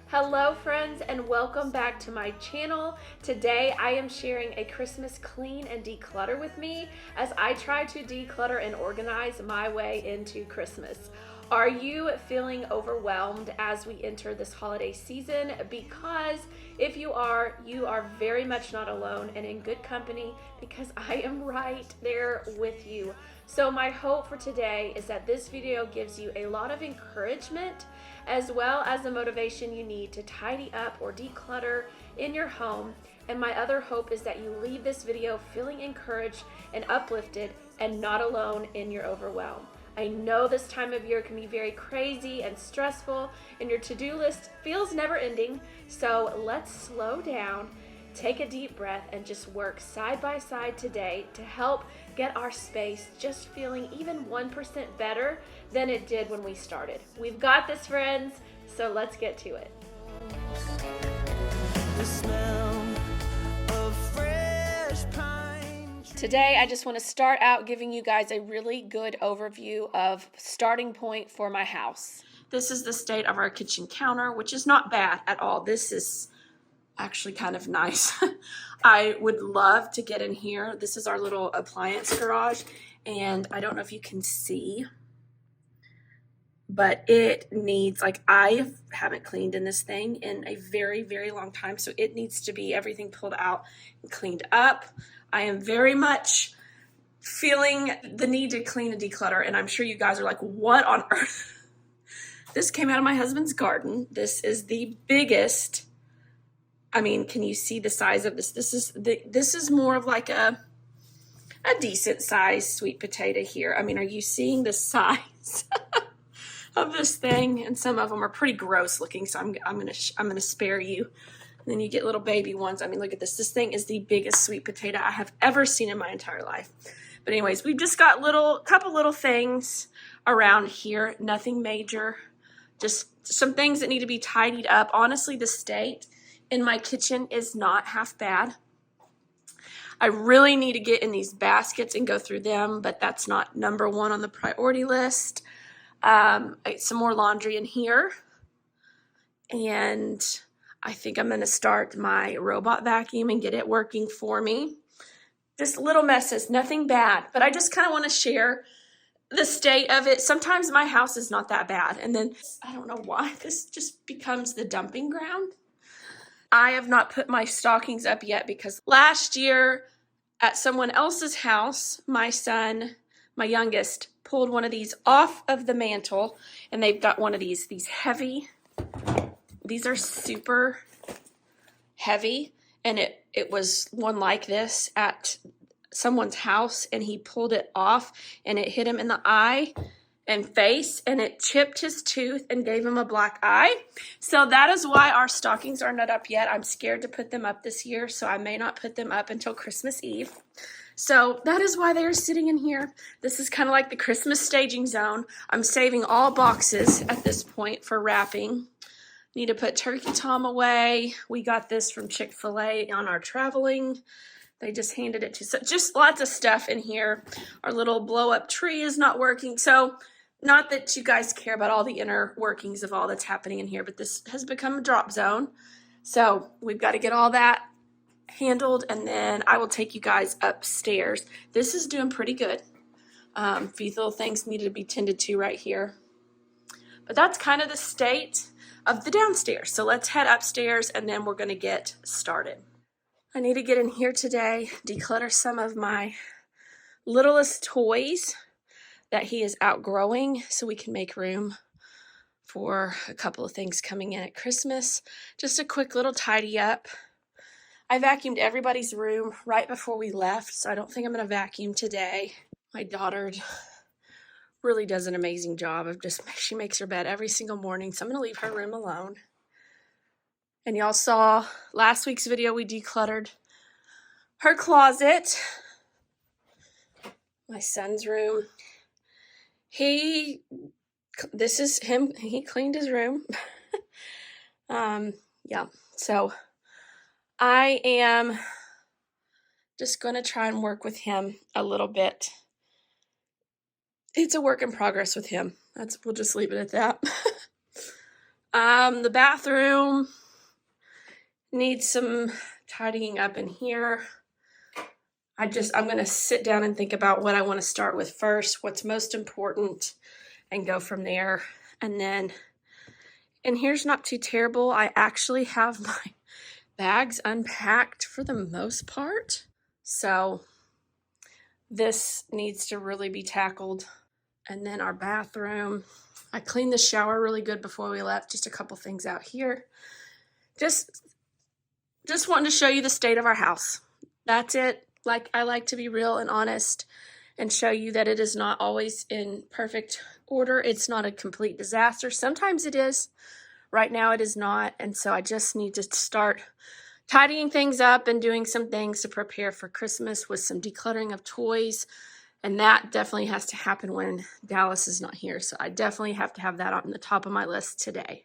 Hello friends, and welcome back to my channel. Today I am sharing a Christmas clean and declutter with me as I try to declutter and organize my way into Christmas. Are you feeling overwhelmed as we enter this holiday season? Because if you are very much not alone and in good company, because I am right there with you. So my hope for today is that this video gives you a lot of encouragement as well as the motivation you need to tidy up or declutter in your home. And my other hope is that you leave this video feeling encouraged and uplifted and not alone in your overwhelm. I know this time of year can be very crazy and stressful, and your to-do list feels never ending. So let's slow down, take a deep breath, and just work side by side today to help get our space just feeling even 1% better than it did when we started. We've got this, friends, so let's get to it. The smell of fresh pine. Today, I just want to start out giving you guys a really good overview of starting point for my house. This is the state of our kitchen counter, which is not bad at all. This is actually kind of nice. I would love to get in here. This is our little appliance garage, and I don't know if you can see, but it needs, I haven't cleaned in this thing in a very, very long time, so it needs to be everything pulled out and cleaned up. I am very much feeling the need to clean and declutter, and I'm sure you guys are like, what on earth? This came out of my husband's garden. This is the biggest, I mean, can you see the size of this? This is more of like a decent sized sweet potato here. I mean, are you seeing the size of this thing? And some of them are pretty gross looking, so I'm gonna spare you. And then you get little baby ones. I mean, look at this. This thing is the biggest sweet potato I have ever seen in my entire life. But anyways, we've just got couple little things around here. Nothing major. Just some things that need to be tidied up. Honestly, the state in my kitchen is not half bad. I really need to get in these baskets and go through them, but that's not number one on the priority list. Some more laundry in here. And I think I'm going to start my robot vacuum and get it working for me. Just little messes, nothing bad, but I just kind of want to share the state of it. Sometimes my house is not that bad, and then I don't know why this just becomes the dumping ground. I have not put my stockings up yet because last year at someone else's house, my son, my youngest, pulled one of these off of the mantle, and they've got one of these heavy. These are super heavy, and it was one like this at someone's house, and he pulled it off, and it hit him in the eye and face, and it chipped his tooth and gave him a black eye. So that is why our stockings are not up yet. I'm scared to put them up this year, so I may not put them up until Christmas Eve. So that is why they are sitting in here. This is kind of like the Christmas staging zone. I'm saving all boxes at this point for wrapping. Need to put Turkey Tom away. We got this from Chick-fil-A on our traveling. They just handed it to, so just lots of stuff in here. Our little blow-up tree is not working. So not that you guys care about all the inner workings of all that's happening in here, but this has become a drop zone. So we've got to get all that handled, and then I will take you guys upstairs. This is doing pretty good. A few little things needed to be tended to right here. But that's kind of the state of the downstairs. So let's head upstairs, and then we're going to get started. I need to get in here today, declutter some of my littlest toys that he is outgrowing so we can make room for a couple of things coming in at Christmas. Just a quick little tidy up. I vacuumed everybody's room right before we left, so I don't think I'm going to vacuum today. My daughter really does an amazing job of she makes her bed every single morning, so I'm going to leave her room alone. And y'all saw last week's video, we decluttered her closet. My son's room. This is him. He cleaned his room. Yeah, so I am just going to try and work with him a little bit. It's a work in progress with him. We'll just leave it at that. The bathroom needs some tidying up in here. I'm going to sit down and think about what I want to start with first, what's most important, and go from there. And then, and here's not too terrible. I actually have my bags unpacked for the most part. So this needs to really be tackled. And then our bathroom. I cleaned the shower really good before we left. Just a couple things out here. Just wanting to show you the state of our house. That's it. I like to be real and honest and show you that it is not always in perfect order. It's not a complete disaster. Sometimes it is. Right now it is not. And so I just need to start tidying things up and doing some things to prepare for Christmas with some decluttering of toys. And that definitely has to happen when Dallas is not here. So I definitely have to have that on the top of my list today.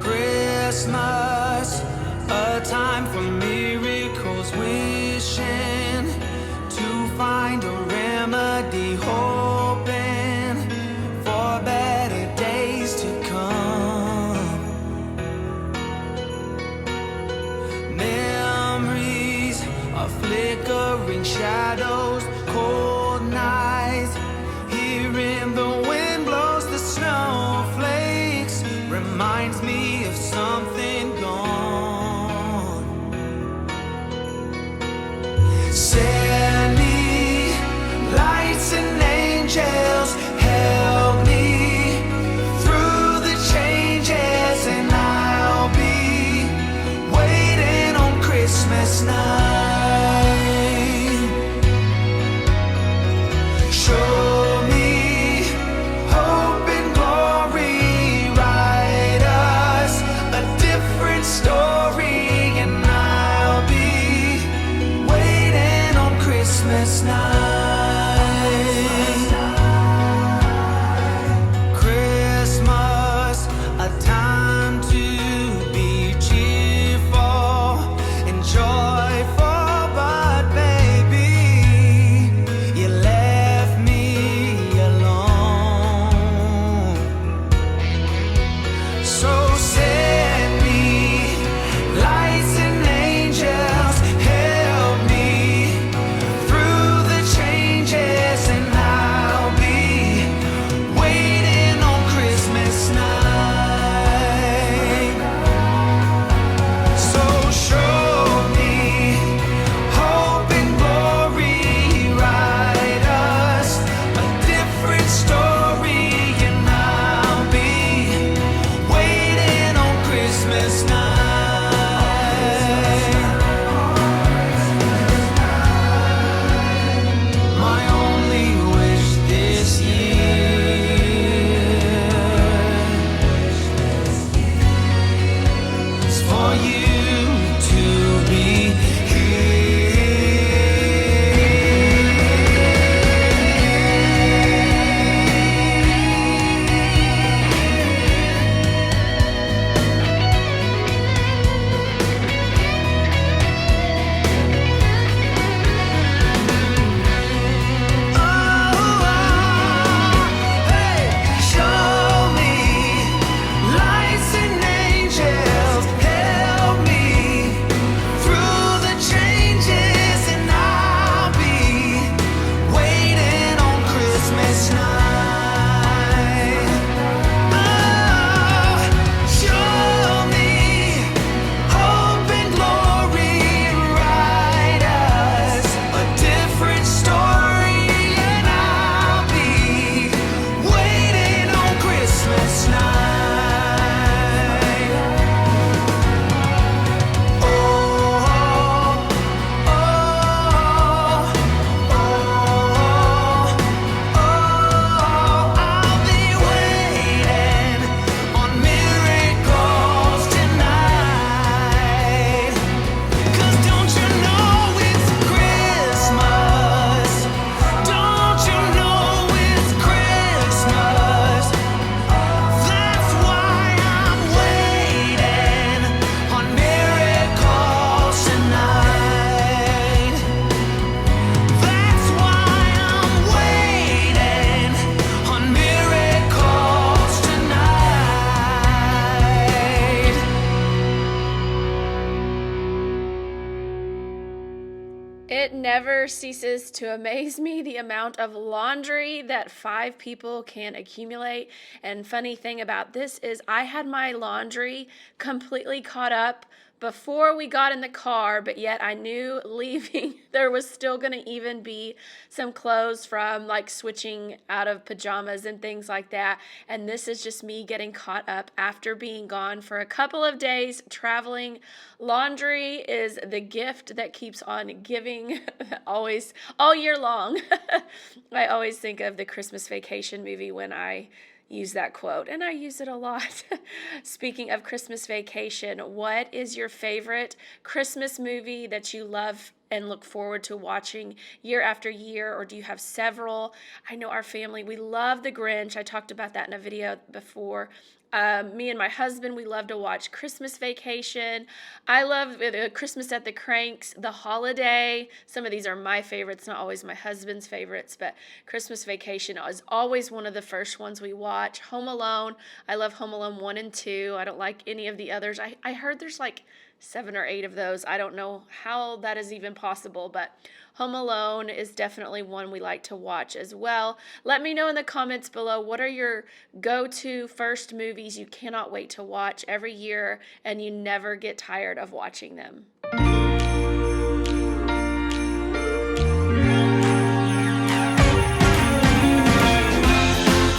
Christmas, a time for miracles, wishing to find a remedy, hoping for better days to come. Memories of flickering shadows, cold nights, hearing the wind blows the snowflakes, reminds me of something never ceases to amaze me the amount of laundry that 5 people can accumulate. And funny thing about this is I had my laundry completely caught up before we got in the car, but yet I knew leaving there was still going to even be some clothes from like switching out of pajamas and things like that. And this is just me getting caught up after being gone for a couple of days traveling. Laundry is the gift that keeps on giving always, all year long. I always think of the Christmas Vacation movie when I use that quote, and I use it a lot. Speaking of Christmas Vacation, what is your favorite Christmas movie that you love and look forward to watching year after year, or do you have several? I know our family, we love The Grinch. I talked about that in a video before. Me and my husband, we love to watch Christmas Vacation. I love Christmas at the Cranks, The Holiday. Some of these are my favorites, not always my husband's favorites, but Christmas Vacation is always one of the first ones we watch. Home Alone, I love Home Alone 1 and 2. I don't like any of the others. I heard there's like 7 or 8 of those. I don't know how that is even possible, but Home Alone is definitely one we like to watch as well. Let me know in the comments below, what are your go-to first movies you cannot wait to watch every year and you never get tired of watching them?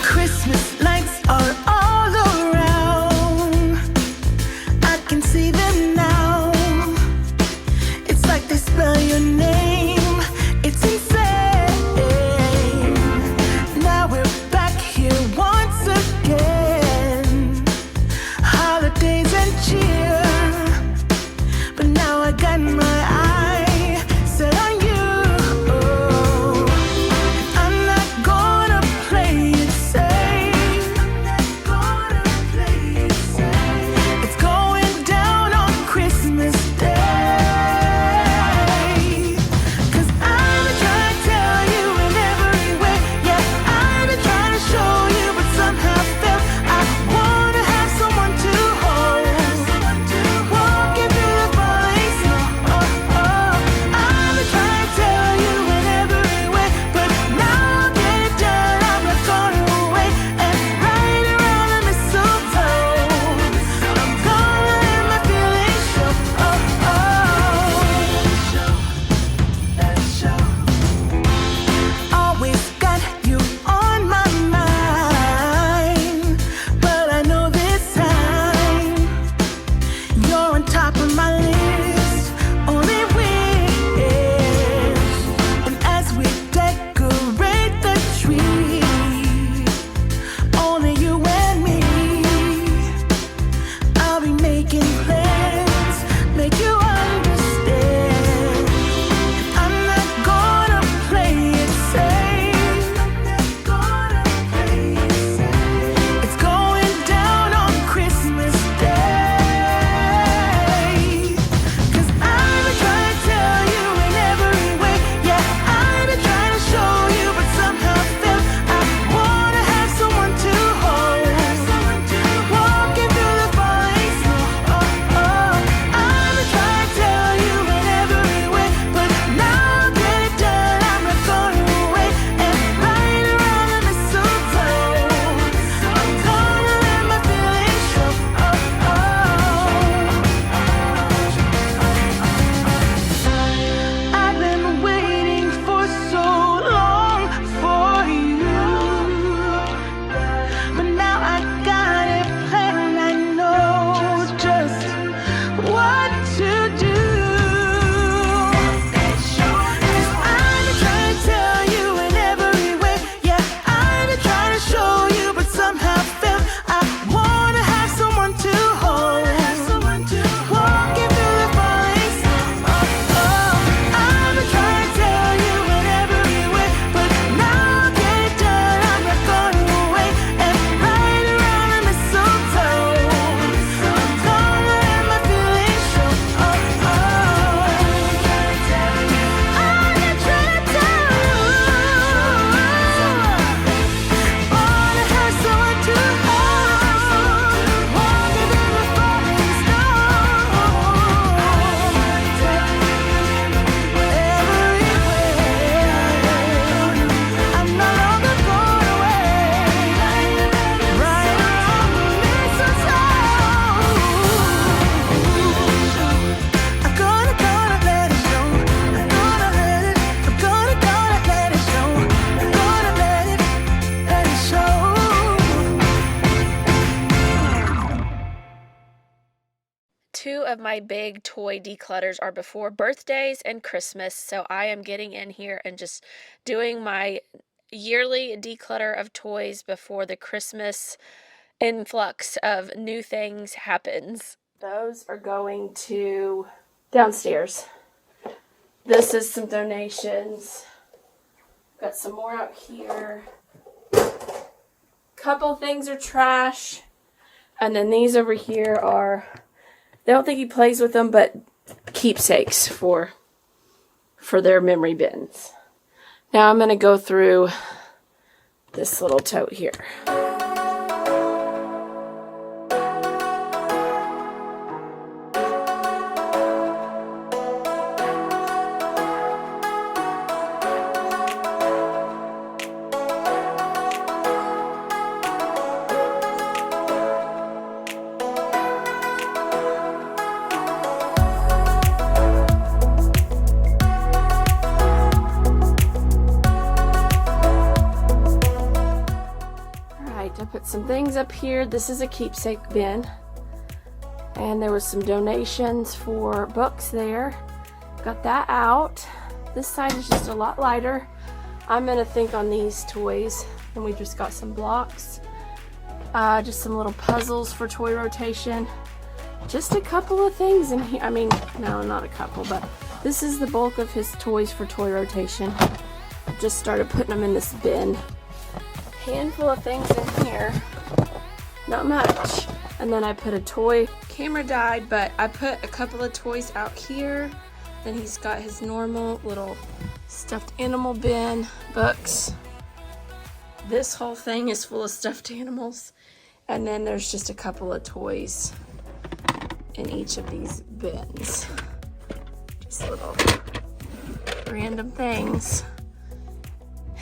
Christmas lights are all around. I can see them now. It's like they spell your name. It's insane. Now we're back here once again. Holidays and cheer. But now I got two of my big toy declutters are before birthdays and Christmas, so I am getting in here and just doing my yearly declutter of toys before the Christmas influx of new things happens. Those are going to downstairs. This is some donations. Got some more out here. Couple things are trash. And then these over here are, I don't think he plays with them, but keepsakes for their memory bins. Now I'm going to go through this little tote here. I put some things up here. This is a keepsake bin, and there was some donations for books there. Got that out. This side is just a lot lighter. I'm gonna think on these toys, and we just got some blocks, just some little puzzles for toy rotation, just a couple of things in here. I mean, no, not a couple, but this is the bulk of his toys for toy rotation. Just started putting them in this bin. Handful of things in here, not much. And then I put a toy. Camera died, but I put a couple of toys out here. Then he's got his normal little stuffed animal bin, books. This whole thing is full of stuffed animals. And then there's just a couple of toys in each of these bins. Just little random things.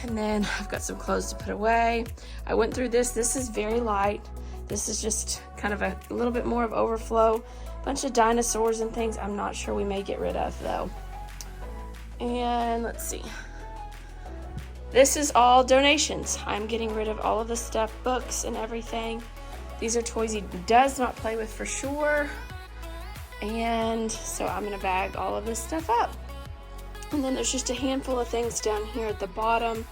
And then I've got some clothes to put away. I went through this. This is very light. This is just kind of a little bit more of overflow. Bunch of dinosaurs and things I'm not sure we may get rid of though. And let's see. This is all donations. I'm getting rid of all of the stuff, books and everything. These are toys he does not play with for sure. And so I'm gonna bag all of this stuff up. And then there's just a handful of things down here at the bottom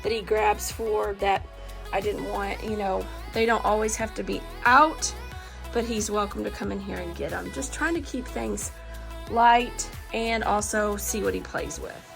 that he grabs for that I didn't want. You know, they don't always have to be out, but he's welcome to come in here and get them. Just trying to keep things light and also see what he plays with.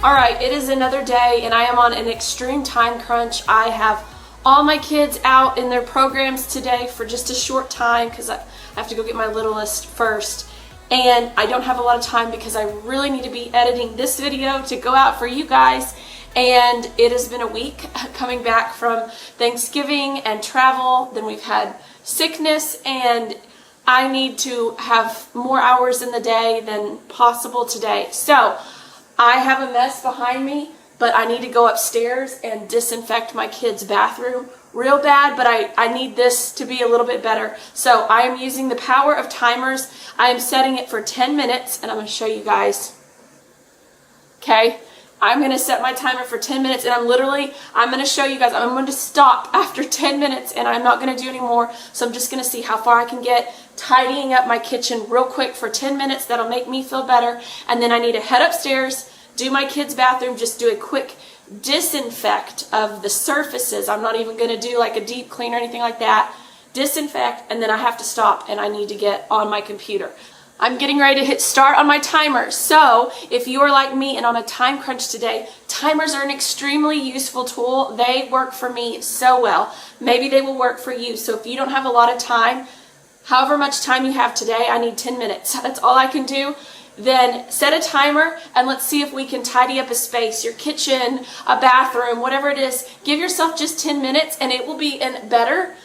Alright, it is another day and I am on an extreme time crunch. I have all my kids out in their programs today for just a short time because I have to go get my littlest first. And I don't have a lot of time because I really need to be editing this video to go out for you guys. And it has been a week coming back from Thanksgiving and travel. Then we've had sickness and I need to have more hours in the day than possible today. So I have a mess behind me, but I need to go upstairs and disinfect my kids' bathroom real bad, but I need this to be a little bit better. So I am using the power of timers. I am setting it for 10 minutes, and I'm going to show you guys. Okay? I'm going to set my timer for 10 minutes, and I'm going to show you guys. I'm going to stop after 10 minutes, and I'm not going to do any more. So I'm just going to see how far I can get tidying up my kitchen real quick for 10 minutes. That'll make me feel better. And then I need to head upstairs, do my kids' bathroom, just do a quick disinfect of the surfaces. I'm not even going to do like a deep clean or anything like that. Disinfect, and then I have to stop, and I need to get on my computer. I'm getting ready to hit start on my timer. So if you are like me and on a time crunch today, timers are an extremely useful tool. They work for me so well. Maybe they will work for you. So if you don't have a lot of time, however much time you have today. I need 10 minutes. That's all I can do. Then set a timer and let's see if we can tidy up a space, your kitchen, a bathroom, whatever it is. Give yourself just 10 minutes and it will be in a better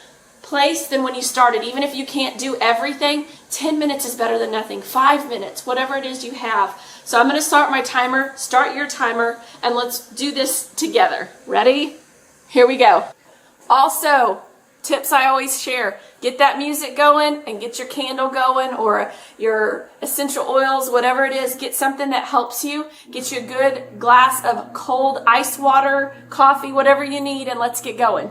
place than when you started. Even if you can't do everything, 10 minutes is better than nothing. 5 minutes, whatever it is you have. So I'm going to start my timer, start your timer, and let's do this together. Ready? Here we go. Also, tips I always share, get that music going and get your candle going or your essential oils, whatever it is. Get something that helps you. Get you a good glass of cold ice water, coffee, whatever you need, and let's get going.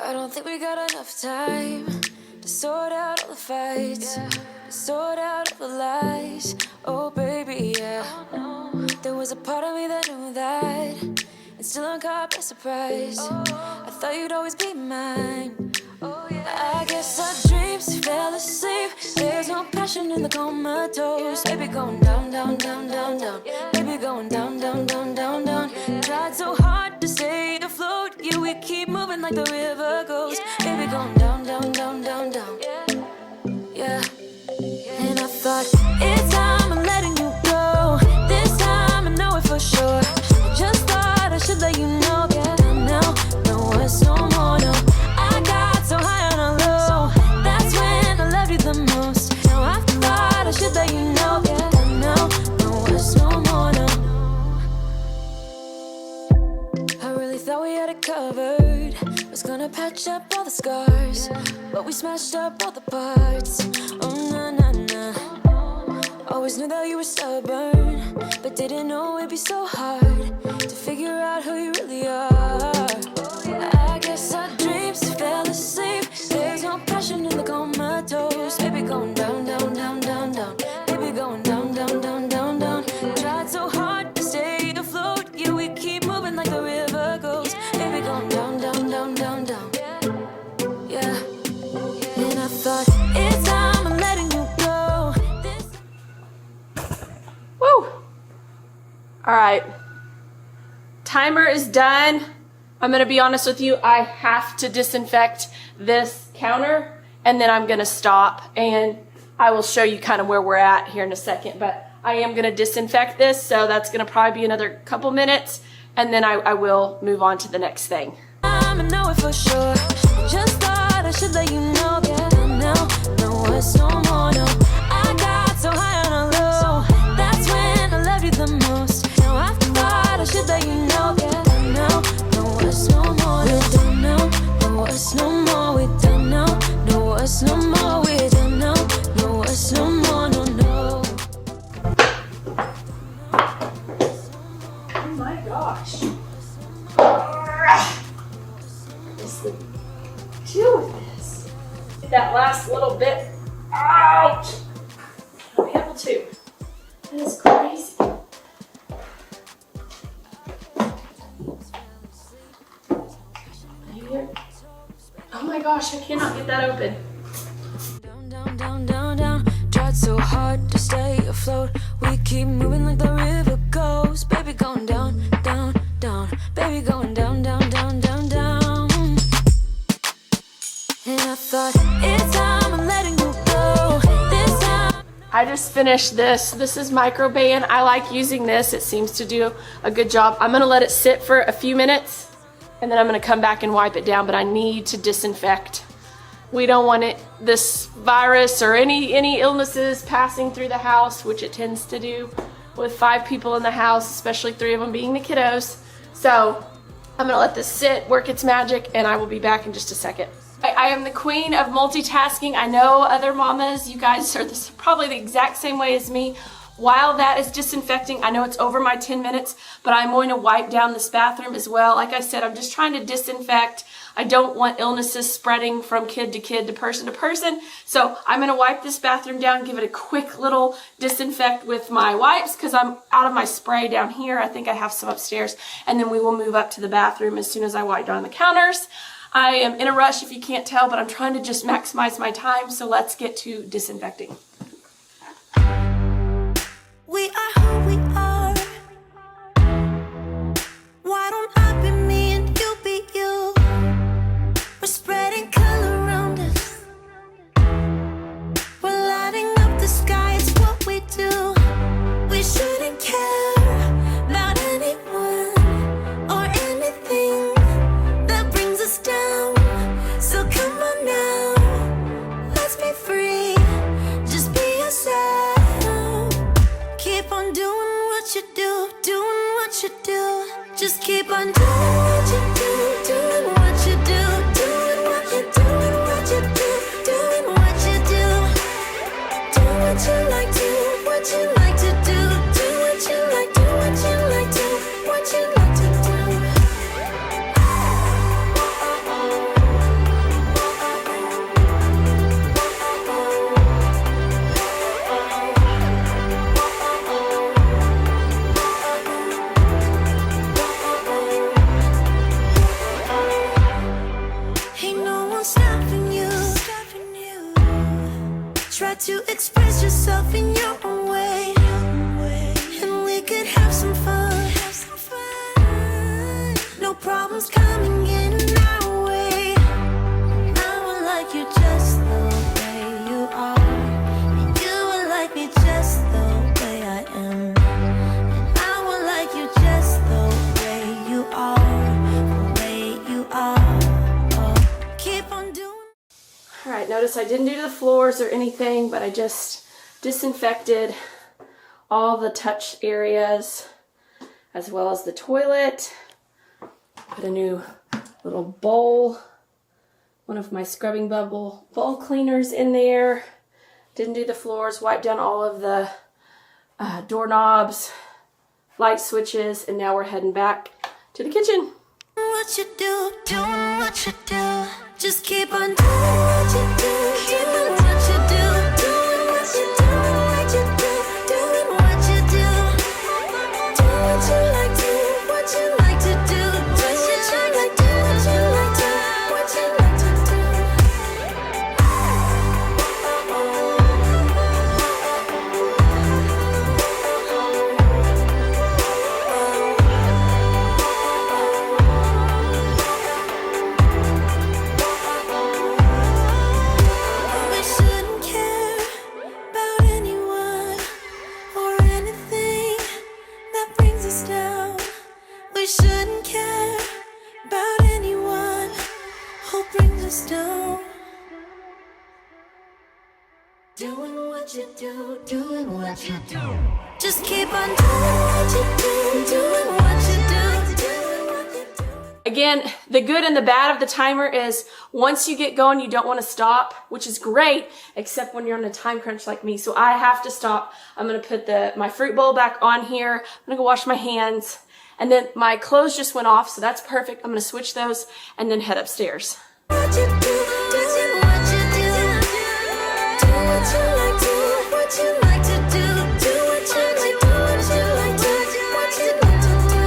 I don't think we got enough time to sort out all the fights, to sort out all the lies. Oh baby, yeah. There was a part of me that knew that, and still I'm caught by surprise. I thought you'd always be mine. I guess our dreams fell asleep. There's no passion in the comatose. Baby going down, down, down, down, down. Baby going down, down, down, down, down. Tried so hard to stay afloat. Yeah, we keep moving like the river goes. Baby going down, down, down, down, down. Yeah. And I thought, it's time I'm letting you go. This time I know it for sure. I just thought I should let you know. Yeah, now, no words no more, no. I got so high on a low. That's when I loved you the most. Now I thought I should let you know. Yeah, now, no words no more, no. I really thought we had it covered. Was gonna patch up all the scars, but we smashed up all the parts. Oh na na na. Always knew that you were stubborn, but didn't know it'd be so hard to figure out who you really are. I guess our dreams fell asleep. There's no passion in the comatose. Baby going down, down, down, down, down. Baby going down, down, down, down, down. Tried so hard to stay afloat. Yeah, we keep moving like the river goes. Baby going down, down, down, down, down. Yeah. And I thought, it's time I'm letting you go. Woo! All right. Timer is done. I'm going to be honest with you. I have to disinfect this counter and then I'm going to stop and I will show you kind of where we're at here in a second. But I am going to disinfect this. So that's going to probably be another couple minutes and then I will move on to the next thing. I know it for sure. Just thought I should let you know. Yeah, now, no words no more, no. I got so high on a low. That's when I loved you the most. Now I thought I should let you know. Yeah, now, no words no more. We don't know, no words no more. We don't know, no words no more. We don't know, no words no more, no, no. Oh my gosh. Do with this. Get that last little bit out. I'll be able to. That is crazy. Are you here? Oh my gosh, I cannot get that open. Down, down, down, down, down. Tried so hard to stay afloat. We keep moving like the river goes. Baby going down, down, down. Baby going down, down, down, down, down. And I thought, it's time I'm letting you go. This time I just finished this. This is microban. I like using this. It seems to do a good job. I'm gonna let it sit for a few minutes and then I'm gonna come back and wipe it down, but I need to disinfect. We don't want this virus or any illnesses passing through the house, which it tends to do with 5 people in the house, especially 3 of them being the kiddos. So I'm gonna let this sit, work its magic, and I will be back in just a second. I am the queen of multitasking. I know other mamas, you guys are probably the exact same way as me. While that is disinfecting, I know it's over my 10 minutes, but I'm going to wipe down this bathroom as well. Like I said, I'm just trying to disinfect. I don't want illnesses spreading from kid to kid to person. So I'm going to wipe this bathroom down, give it a quick little disinfect with my wipes because I'm out of my spray down here. I think I have some upstairs. And then we will move up to the bathroom as soon as I wipe down the counters. I am in a rush if you can't tell, but I'm trying to just maximize my time. So let's get to disinfecting. we are who we are. what you do. Just keep on doing what you do, doing what you do, doing what you do, what you do, doing what you do. Do what you like, do what you like to do, do what you like, do what you like, do what you like to do. Try to express yourself in your own way, and we could have some fun. No problems coming in our way. I would like you just the way you are, and you would like me just the way I am, and I would like you just the way you are, the way you are. Oh, keep on doing. All right, notice I didn't do the floors or anything, but I just disinfected all the touch areas as well as the toilet. Put a new little bowl, one of my scrubbing bubble bowl cleaners in there. Didn't do the floors, wiped down all of the doorknobs, light switches, and now we're heading back to the kitchen. What you do, doing what you do. Just keep on doing what you do, keep on what you do, doing what you do, what you do, doing what you do. Do what you like, do what you like to do, what you like, do what you like to, what you like to do. We shouldn't care about anyone or anything that brings us down. We shouldn't care about anyone who brings us down. Doing what you do, doing what you do. Just keep on doing what you do, doing what you do, doing what you do. Again, the good and the bad of the timer is once you get going, you don't want to stop, which is great, except when you're on a time crunch like me. So I have to stop. I'm going to put my fruit bowl back on here. I'm going to go wash my hands. And then my clothes just went off, so that's perfect. I'm going to switch those and then head upstairs. What you do, doing what you do. Do what you like, do what you like to do. Do what you like, do what you like to, what you like to do.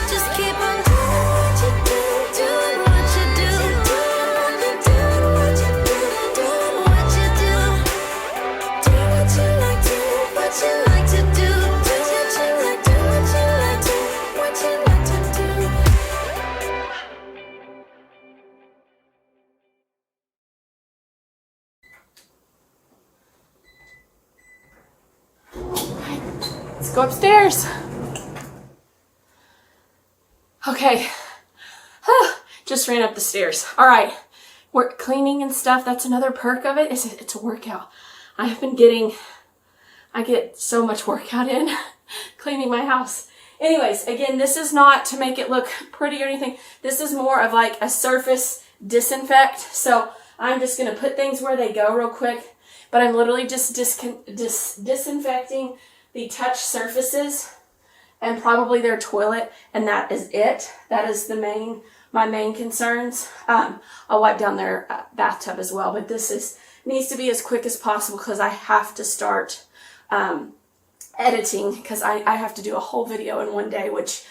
Just keep on doing what you do, doing what you do, doing what you do, what you do, doing what you do. Do what you like, do what you like to do. Do what you like, do what you like to, what you like to do. Let's go upstairs. Okay. Just ran up the stairs. All right. We're cleaning and stuff. That's another perk of it. It's a workout. I get so much workout in cleaning my house. Anyways, again, this is not to make it look pretty or anything. This is more of like a surface disinfect. So I'm just going to put things where they go real quick. But I'm literally just disinfecting the touch surfaces and probably their toilet, and that is it. That is my main concerns. I'll wipe down their bathtub as well, but this needs to be as quick as possible because I have to start editing because I have to do a whole video in one day, which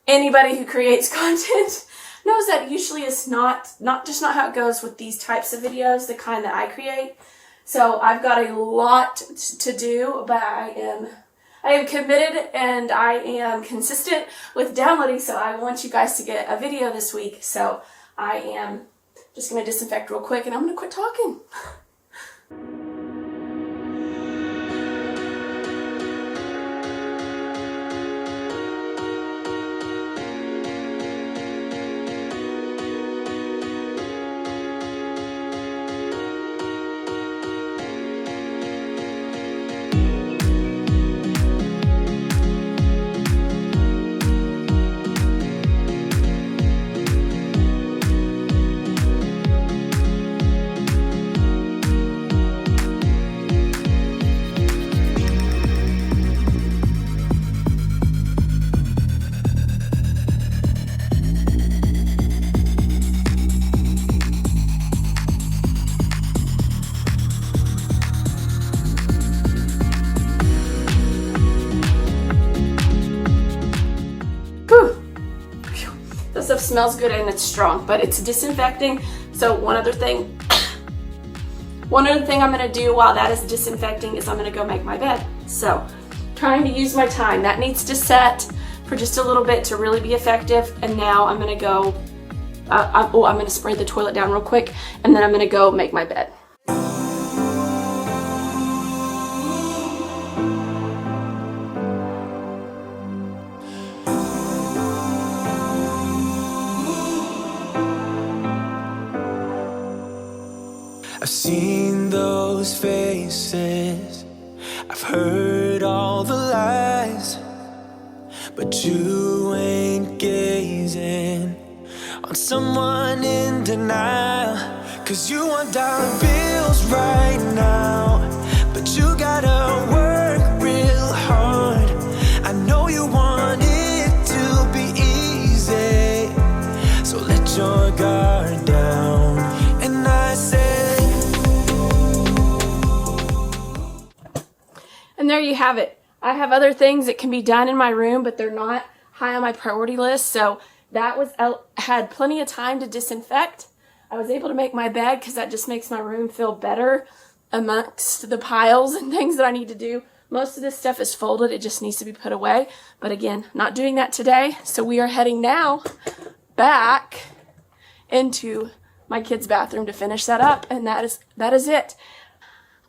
anybody who creates content knows that usually is not how it goes with these types of videos, the kind that I create. So I've got a lot to do, but I am committed and I am consistent with downloading, so I want you guys to get a video this week. So I am just going to disinfect real quick and I'm going to quit talking. smells good and it's strong, but it's disinfecting. So one other thing I'm gonna do while that is disinfecting is I'm gonna go make my bed. So trying to use my time. That needs to set for just a little bit to really be effective. And now I'm gonna go, I'm gonna spray the toilet down real quick, and then I'm gonna go make my bed. I've seen those faces, I've heard all the lies, but you ain't gazing on someone in denial. 'Cause you want dollar bills right now, but you gotta work real hard. I know you want it to be easy, so let your guard down. And I said, and there you have it. I have other things that can be done in my room, but they're not high on my priority list. So that was, had plenty of time to disinfect. I was able to make my bed because that just makes my room feel better amongst the piles and things that I need to do. Most of this stuff is folded. It just needs to be put away. But again, not doing that today. So we are heading now back into my kids' bathroom to finish that up. And that is it.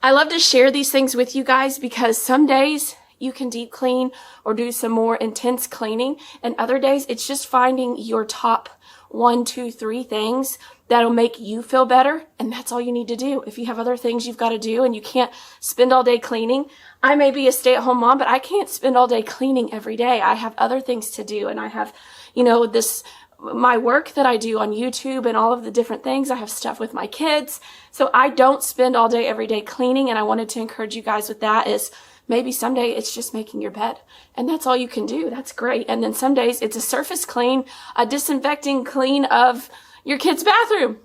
I love to share these things with you guys because some days you can deep clean or do some more intense cleaning, and other days it's just finding your top 1, 2, 3 things that'll make you feel better, and that's all you need to do. If you have other things you've got to do and you can't spend all day cleaning, I may be a stay-at-home mom, but I can't spend all day cleaning every day. I have other things to do, and I have, my work that I do on YouTube and all of the different things. I have stuff with my kids. So I don't spend all day every day cleaning, and I wanted to encourage you guys with that is maybe someday it's just making your bed, and that's all you can do. That's great. And then some days it's a surface clean, a disinfecting clean of your kid's bathroom.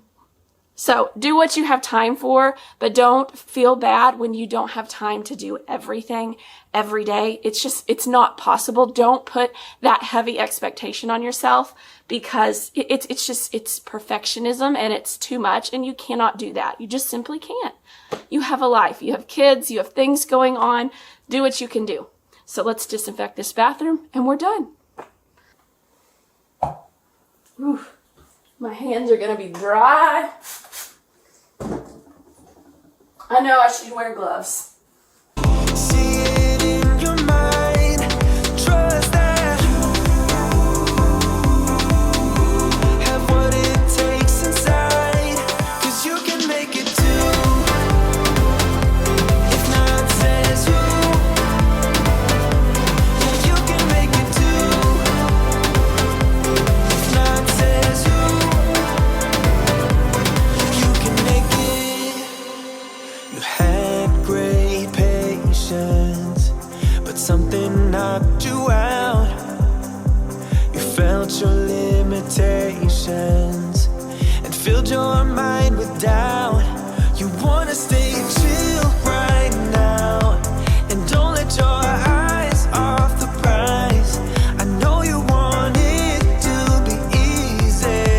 So do what you have time for, but don't feel bad when you don't have time to do everything every day. It's not possible. Don't put that heavy expectation on yourself because it's perfectionism and it's too much, and you cannot do that. You just simply can't. You have a life. You have kids. You have things going on. Do what you can do. So let's disinfect this bathroom and we're done. Oof. My hands are going to be dry. I know I should wear gloves. see it in your mind, trust that have what it takes inside, 'cause you can make it too. If not says who, yeah, you can make it too. If not says who, you can make it. You had great patience, but something knocked you out. You felt your limitations and filled your mind with doubt. You wanna stay chill right now and don't let your eyes off the prize. I know you want it to be easy,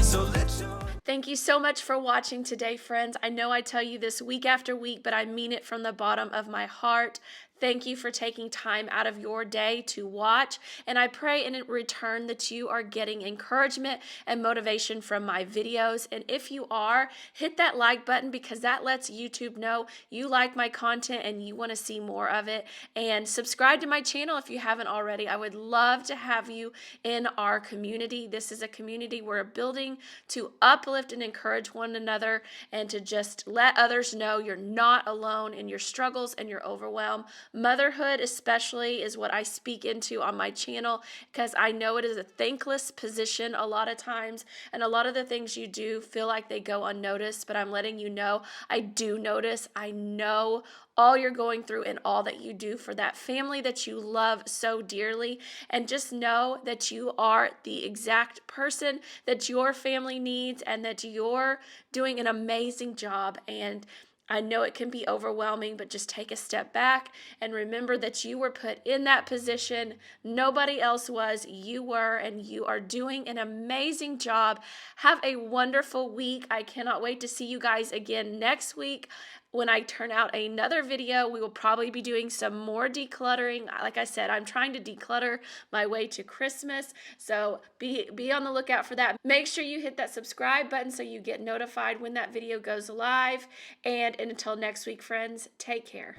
so let your Thank you so much for watching today, friends. I know I tell you this week after week, but I mean it from the bottom of my heart. Thank you for taking time out of your day to watch, and I pray in return that you are getting encouragement and motivation from my videos. And if you are, hit that like button because that lets YouTube know you like my content and you want to see more of it. And subscribe to my channel if you haven't already. I would love to have you in our community. This is a community we're building to uplift and encourage one another and to just let others know you're not alone in your struggles and your overwhelm. Motherhood especially is what I speak into on my channel because I know it is a thankless position a lot of times, and a lot of the things you do feel like they go unnoticed, but I'm letting you know I do notice. I know all you're going through and all that you do for that family that you love so dearly, and just know that you are the exact person that your family needs and that you're doing an amazing job. And I know it can be overwhelming, but just take a step back and remember that you were put in that position. Nobody else was. You were, and you are doing an amazing job. Have a wonderful week. I cannot wait to see you guys again next week. When I turn out another video, we will probably be doing some more decluttering. Like I said, I'm trying to declutter my way to Christmas, so be on the lookout for that. Make sure you hit that subscribe button so you get notified when that video goes live. And until next week, friends, take care.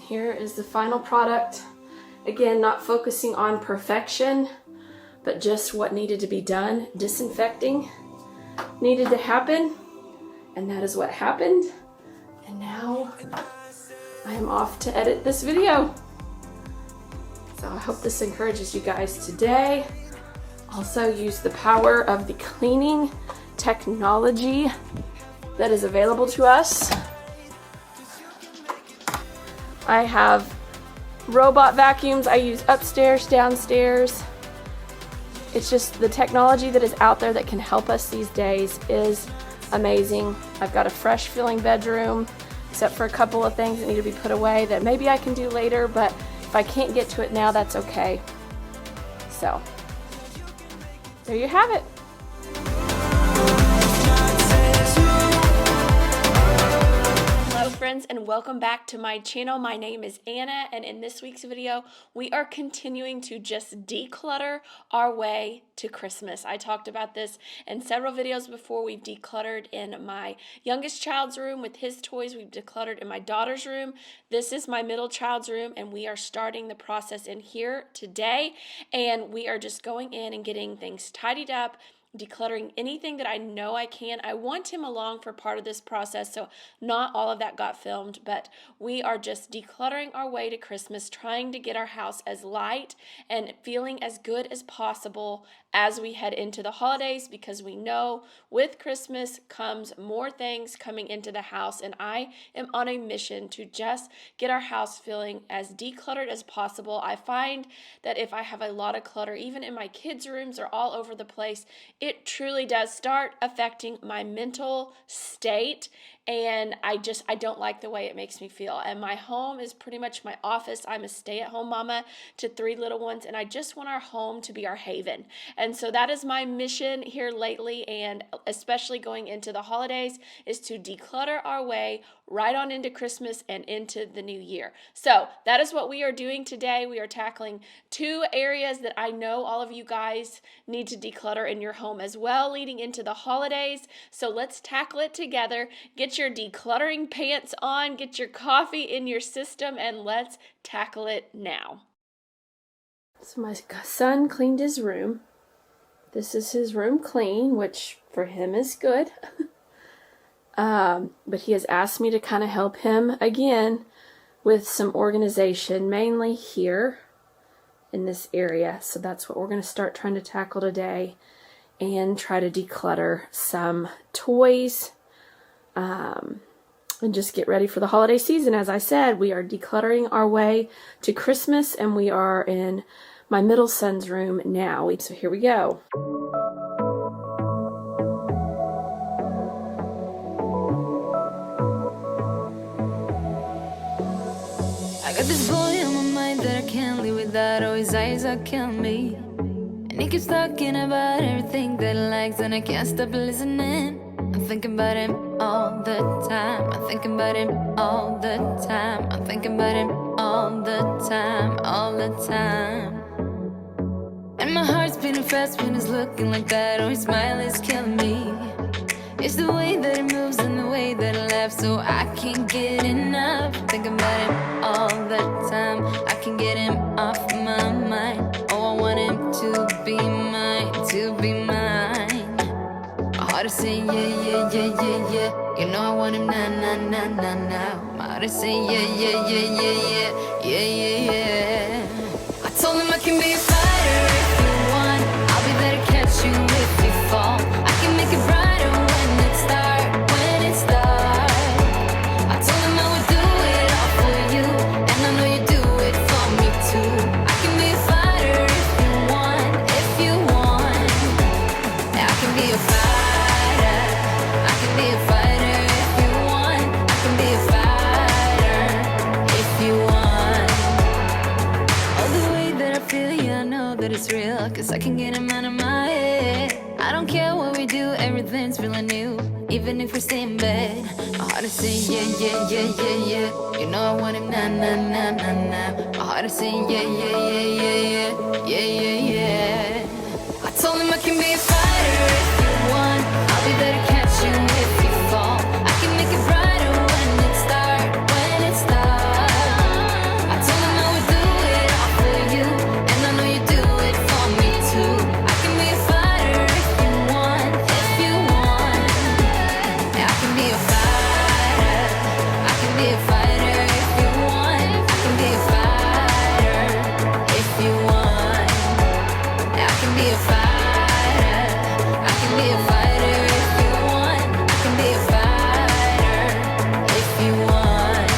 Here is the final product. Again, not focusing on perfection, but just what needed to be done. Disinfecting needed to happen, and that is what happened. And now I am off to edit this video. So I hope this encourages you guys today. Also use the power of the cleaning technology that is available to us. I have robot vacuums I use upstairs, downstairs. It's just the technology that is out there that can help us these days is amazing. I've got a fresh feeling bedroom, except for a couple of things that need to be put away that maybe I can do later, but if I can't get to it now, that's okay. So, there you have it. Friends, and welcome back to my channel. My name is Anna, and in this week's video we are continuing to just declutter our way to Christmas. I talked about this in several videos before. We've decluttered in my youngest child's room with his toys. We've decluttered in my daughter's room. This is my middle child's room, and we are starting the process in here today, and we are just going in and getting things tidied up, decluttering anything that I know I can. I want him along for part of this process, so not all of that got filmed, but we are just decluttering our way to Christmas, trying to get our house as light and feeling as good as possible as we head into the holidays, because we know with Christmas comes more things coming into the house, and I am on a mission to just get our house feeling as decluttered as possible. I find that if I have a lot of clutter, even in my kids' rooms or all over the place, it truly does start affecting my mental state, and I don't like the way it makes me feel. And my home is pretty much my office. I'm a stay-at-home mama to 3 little ones, and I just want our home to be our haven. And so that is my mission here lately, and especially going into the holidays, is to declutter our way right on into Christmas and into the new year. So that is what we are doing today. We are tackling 2 areas that I know all of you guys need to declutter in your home as well leading into the holidays. So let's tackle it together. Get your decluttering pants on, get your coffee in your system, and let's tackle it now. So my son cleaned his room. This is his room clean, which for him is good. But he has asked me to kind of help him again with some organization, mainly here in this area. So that's what we're going to start trying to tackle today, and try to declutter some toys, and just get ready for the holiday season. As I said, we are decluttering our way to Christmas, and we are in my middle son's room now. So here we go. I got this boy on my mind that I can't live without. Oh, his eyes are killing me, and he keeps talking about everything that he likes, and I can't stop listening. I'm thinking about him all the time. I'm thinking about him all the time. I'm thinking about him all the time, all the time. And my heart's beating fast when he's looking like that. Oh, his smile is killing me. It's the way that he moves and the way that he laughs, so I can't get enough. Thinking about him all the time. I can't get him off my mind. Oh, I want him to be mine, to be mine. My heart is say yeah, yeah, yeah, yeah, yeah. You know I want him now, now, now, now, now. My heart is saying yeah, yeah, yeah, yeah, yeah, yeah, yeah, yeah. I told him I can be a fighter if you want. I'll be there to catch you if you fall. I can make it brighter when it's dark, when it's dark. I told him I would do it all for you, and I know you do it for me too. I can be a fighter if you want, if you want. Yeah, I can be a fighter. I can be a fighter if you want. I can be a fighter if you want. Oh, the way that I feel, yeah, I know that it's real, 'cause I can get him out of my head. I don't care what we do, everything's feeling new. Even if we stay in bed, my heart is saying yeah, yeah, yeah, yeah, yeah. You know I want him now, now, now, now, now. My heart is saying yeah, yeah, yeah, yeah, yeah, yeah, yeah, yeah. I told him I can be a fighter if you want. I'll be there to catch you if you fall. I can make it brighter when it's dark, when it's dark. I told him I would do it all for you, and I know you do it for me too. I can be a fighter if you want, if you want. Yeah, I can be a fighter. I can be a fighter if you want. I can be a fighter if you want. Yeah, I can be a fighter. I can be a fighter if you want. I can be a fighter if you want.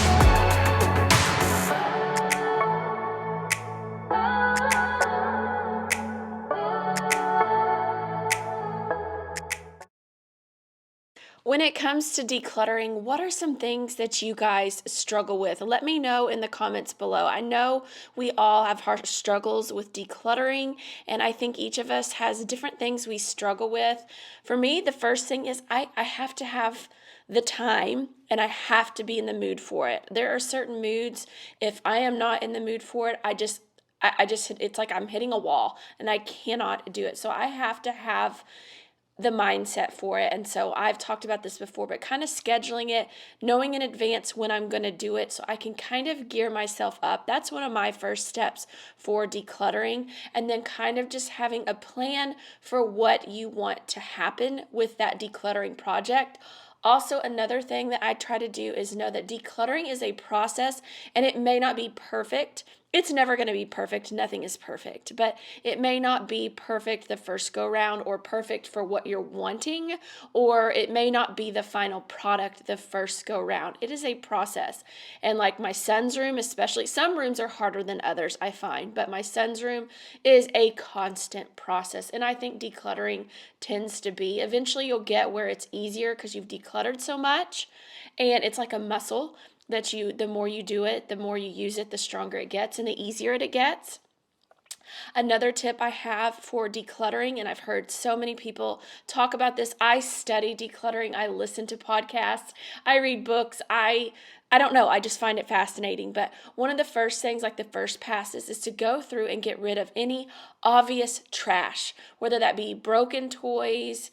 When it comes to decluttering, what are some things that you guys struggle with? Let me know in the comments below. I know we all have hard struggles with decluttering, and I think each of us has different things we struggle with. For me, the first thing is I have to have the time, and I have to be in the mood for it. There are certain moods, if I am not in the mood for it, I just it's like I'm hitting a wall and I cannot do it. So I have to have the mindset for it. And so I've talked about this before, but kind of scheduling it, knowing in advance when I'm going to do it so I can kind of gear myself up. That's one of my first steps for decluttering. And then kind of just having a plan for what you want to happen with that decluttering project. Also, another thing that I try to do is know that decluttering is a process, and it may not be perfect. It's never going to be perfect. Nothing is perfect, but it may not be perfect the first go round or perfect for what you're wanting, or it may not be the final product the first go round. It is a process. And like my son's room, especially, some rooms are harder than others, I find, but my son's room is a constant process. And I think decluttering tends to be. Eventually you'll get where it's easier because you've decluttered so much, and it's like a muscle that the more you do it, the more you use it, the stronger it gets and the easier it gets. Another tip I have for decluttering, and I've heard so many people talk about this, I study decluttering, I listen to podcasts, I read books, I don't know, I just find it fascinating. But one of the first things, like the first passes, is to go through and get rid of any obvious trash, whether that be broken toys,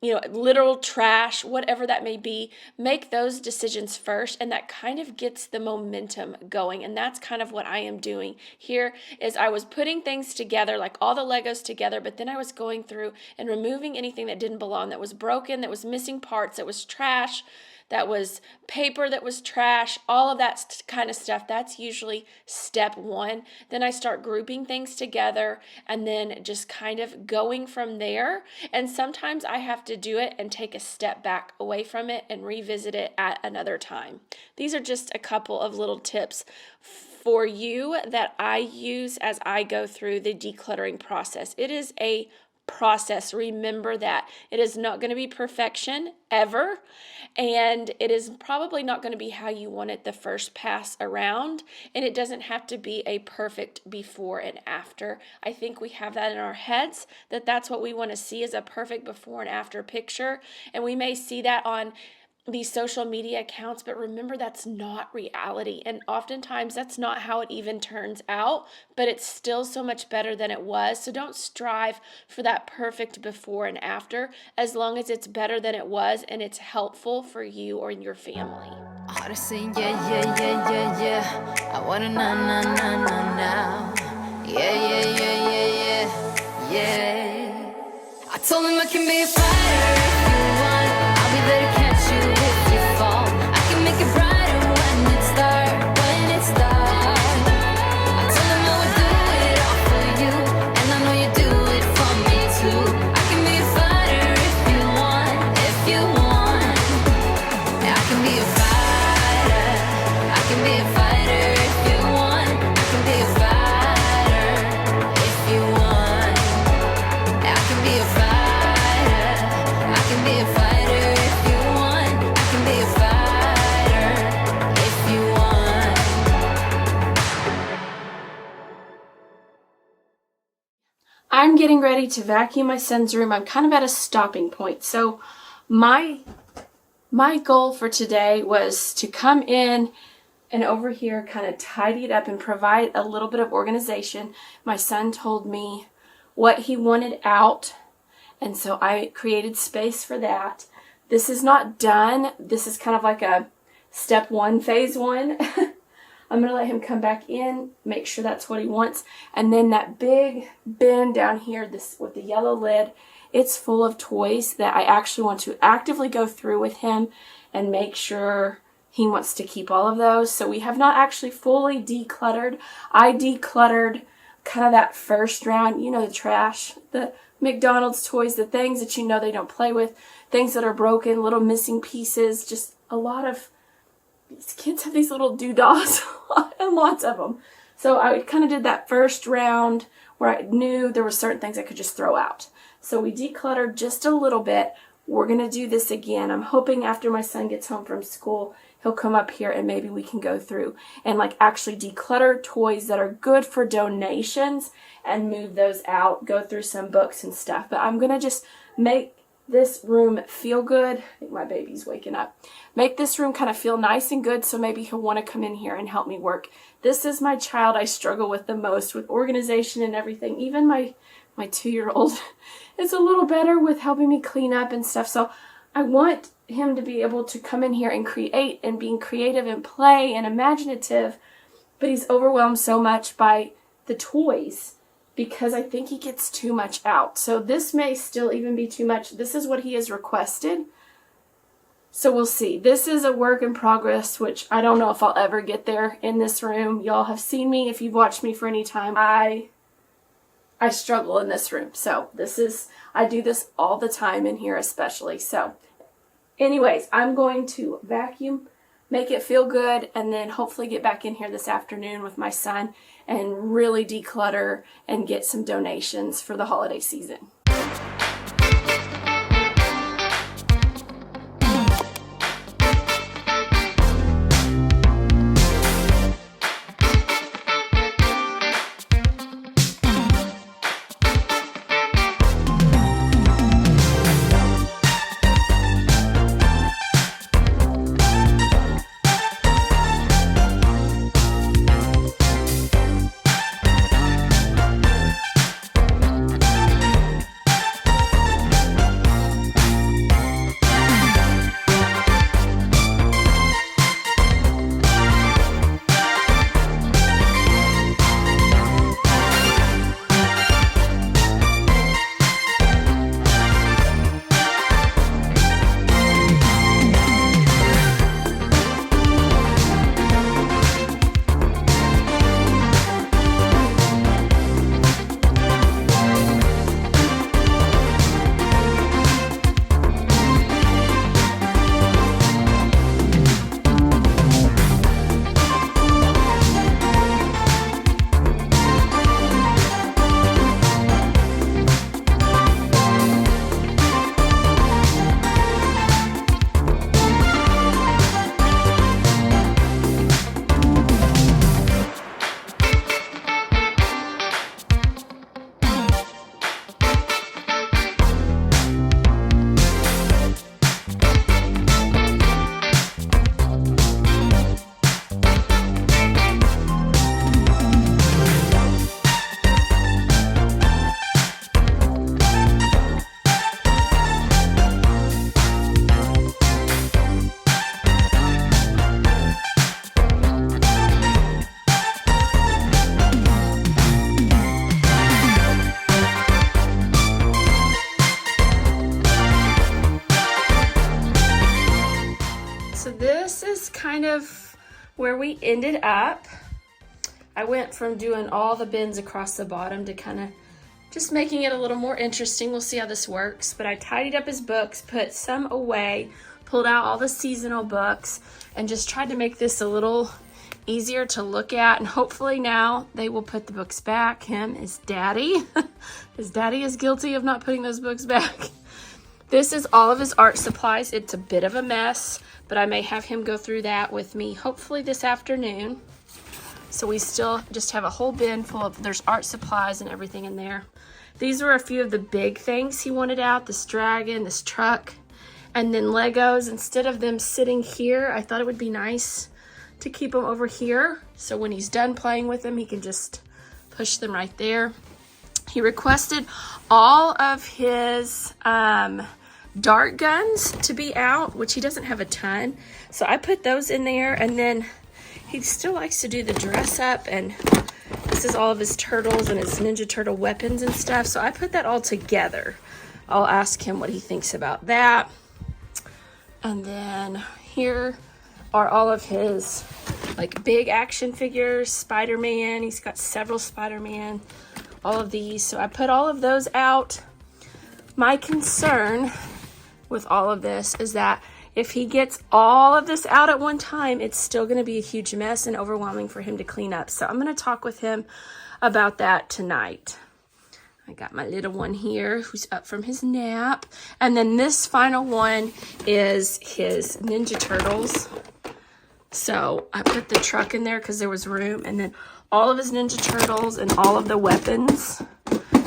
literal trash, whatever that may be. Make those decisions first, and that kind of gets the momentum going. And that's kind of what I am doing here. Is I was putting things together, like all the Legos together, but then I was going through and removing anything that didn't belong, that was broken, that was missing parts, that was trash, that was paper, that was trash, all of that kind of stuff. That's usually step one. Then I start grouping things together and then just kind of going from there. And sometimes I have to do it and take a step back away from it and revisit it at another time. These are just a couple of little tips for you that I use as I go through the decluttering process. It is a process. Remember that it is not going to be perfection ever, and it is probably not going to be how you want it the first pass around, and it doesn't have to be a perfect before and after. I think we have that in our heads, that that's what we want to see, is a perfect before and after picture, and we may see that on these social media accounts, but remember that's not reality, and oftentimes that's not how it even turns out, but it's still so much better than it was. So don't strive for that perfect before and after, as long as it's better than it was and it's helpful for you or your family. I ought to say yeah, yeah, yeah, yeah, yeah. I wanna now. Yeah, yeah, yeah, yeah, yeah, yeah. I told him I can be a fighter if you want. I'm getting ready to vacuum my son's room. I'm kind of at a stopping point. So my goal for today was to come in and over here kind of tidy it up and provide a little bit of organization. My son told me what he wanted out, and so I created space for that. This is not done. This is kind of like a step one, phase one. I'm going to let him come back in, make sure that's what he wants. And then that big bin down here, this with the yellow lid, it's full of toys that I actually want to actively go through with him and make sure he wants to keep all of those. So we have not actually fully decluttered. I decluttered kind of that first round, you know, the trash, the McDonald's toys, the things that you know they don't play with, things that are broken, little missing pieces, just a lot of, these kids have these little doodahs and lots of them. So I kind of did that first round where I knew there were certain things I could just throw out. So we decluttered just a little bit. We're going to do this again. I'm hoping after my son gets home from school, he'll come up here and maybe we can go through and like actually declutter toys that are good for donations and move those out, go through some books and stuff. But I'm going to just make this room feel good. I think my baby's waking up. Make this room kind of feel nice and good so maybe he'll want to come in here and help me work. This is my child I struggle with the most with organization and everything. Even my 2-year-old is a little better with helping me clean up and stuff. So I want him to be able to come in here and create and being creative and play and imaginative, but he's overwhelmed so much by the toys because I think he gets too much out. So this may still even be too much. This is what he has requested. So we'll see. This is a work in progress, which I don't know if I'll ever get there in this room. Y'all have seen me. If you've watched me for any time, I struggle in this room. So I do this all the time in here especially. So anyways, I'm going to vacuum, make it feel good, and then hopefully get back in here this afternoon with my son and really declutter and get some donations for the holiday season. Kind of where we ended up. I went from doing all the bins across the bottom to kind of just making it a little more interesting. We'll see how this works, but I tidied up his books, put some away, pulled out all the seasonal books, and just tried to make this a little easier to look at. And hopefully now they will put the books back. Him, his daddy. His daddy is guilty of not putting those books back. This is all of his art supplies. It's a bit of a mess, but I may have him go through that with me hopefully this afternoon. So we still just have a whole bin full of, there's art supplies and everything in there. these were a few of the big things he wanted out. This dragon, this truck, and then Legos. Instead of them sitting here, I thought it would be nice to keep them over here. So when he's done playing with them, he can just push them right there. He requested all of his dart guns to be out, which he doesn't have a ton. So I put those in there, and then he still likes to do the dress up, and this is all of his turtles and his Ninja Turtle weapons and stuff. So I put that all together. I'll ask him what he thinks about that. And then here are all of his like big action figures. Spider-Man, he's got several Spider-Man, all of these. So I put all of those out. My concern with all of this is that if he gets all of this out at one time, it's still going to be a huge mess and overwhelming for him to clean up. So I'm going to talk with him about that tonight. I got my little one here who's up from his nap. And then this final one is his Ninja Turtles. So I put the truck in there because there was room. And then all of his Ninja Turtles and all of the weapons.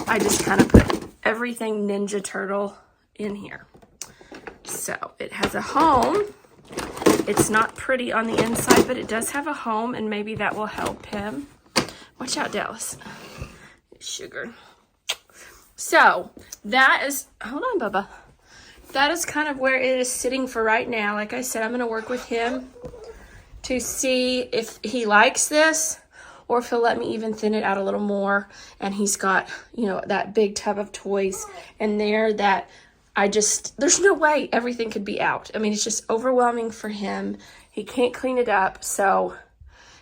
I just kind of put everything Ninja Turtle in here. So it has a home. It's not pretty on the inside, but it does have a home, and maybe that will help him. Watch out, Dallas. Sugar. So that is, hold on, Bubba. That is kind of where it is sitting for right now. Like I said, I'm going to work with him to see if he likes this or if he'll let me even thin it out a little more. And he's got, you know, that big tub of toys in there that there's no way everything could be out. I mean, it's just overwhelming for him. He can't clean it up. So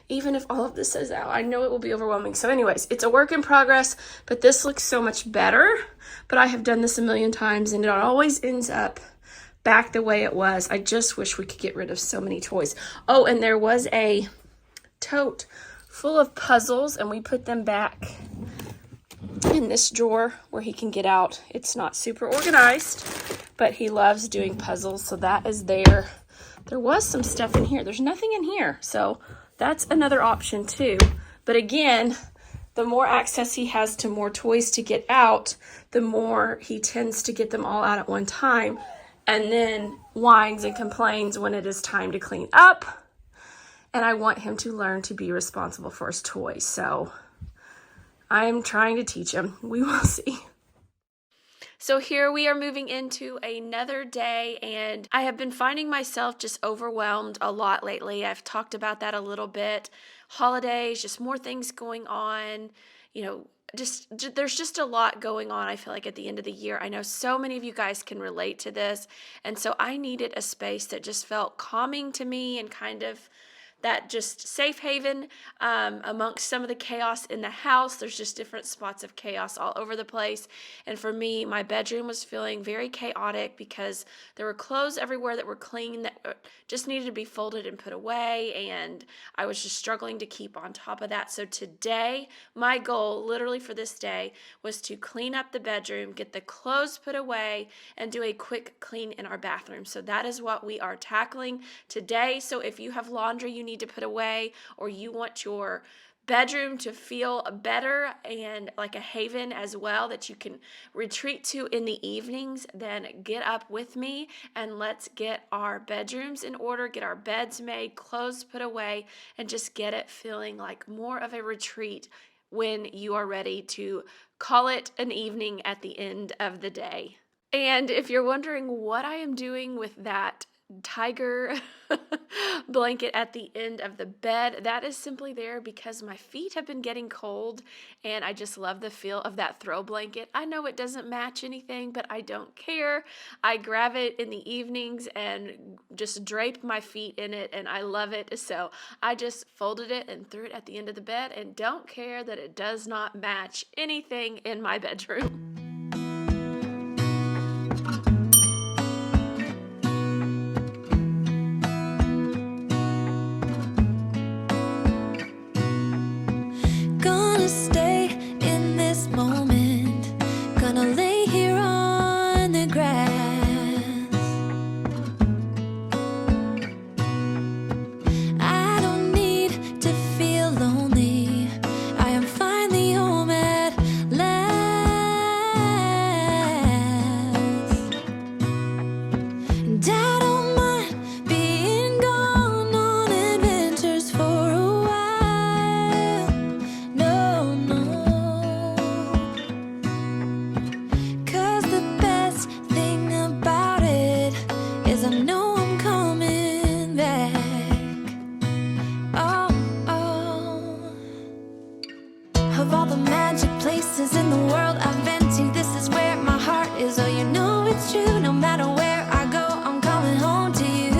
even if all of this is out, I know it will be overwhelming. So anyways, it's a work in progress, but this looks so much better. But I have done this a million times, and it always ends up back the way it was. I just wish we could get rid of so many toys. Oh, and there was a tote full of puzzles, and we put them back in this drawer where he can get out. It's not super organized, but he loves doing puzzles, so that is there. There was some stuff in here. There's nothing in here, so that's another option too. But again, the more access he has to more toys to get out, the more he tends to get them all out at one time, and then whines and complains when it is time to clean up. And I want him to learn to be responsible for his toys, so I'm trying to teach him. We will see. So here we are moving into another day, and I have been finding myself just overwhelmed a lot lately. I've talked about that a little bit. Holidays, just more things going on, you know, there's just a lot going on, I feel like, at the end of the year. I know so many of you guys can relate to this, and so I needed a space that just felt calming to me and kind of that just safe haven amongst some of the chaos in the house. There's just different spots of chaos all over the place. And for me, my bedroom was feeling very chaotic because there were clothes everywhere that were clean that just needed to be folded and put away. And I was just struggling to keep on top of that. So today, my goal literally for this day was to clean up the bedroom, get the clothes put away, and do a quick clean in our bathroom. So that is what we are tackling today. So if you have laundry you need to put away, or you want your bedroom to feel better and like a haven as well that you can retreat to in the evenings, then get up with me and let's get our bedrooms in order, get our beds made, clothes put away, and just get it feeling like more of a retreat when you are ready to call it an evening at the end of the day. And if you're wondering what I am doing with that tiger blanket at the end of the bed, that is simply there because my feet have been getting cold and I just love the feel of that throw blanket. I know it doesn't match anything, but I don't care. I grab it in the evenings and just drape my feet in it, and I love it. So I just folded it and threw it at the end of the bed and don't care that it does not match anything in my bedroom. places in the world I've been to. This is where my heart is. Oh, you know it's true. No matter where I go, I'm coming home to you.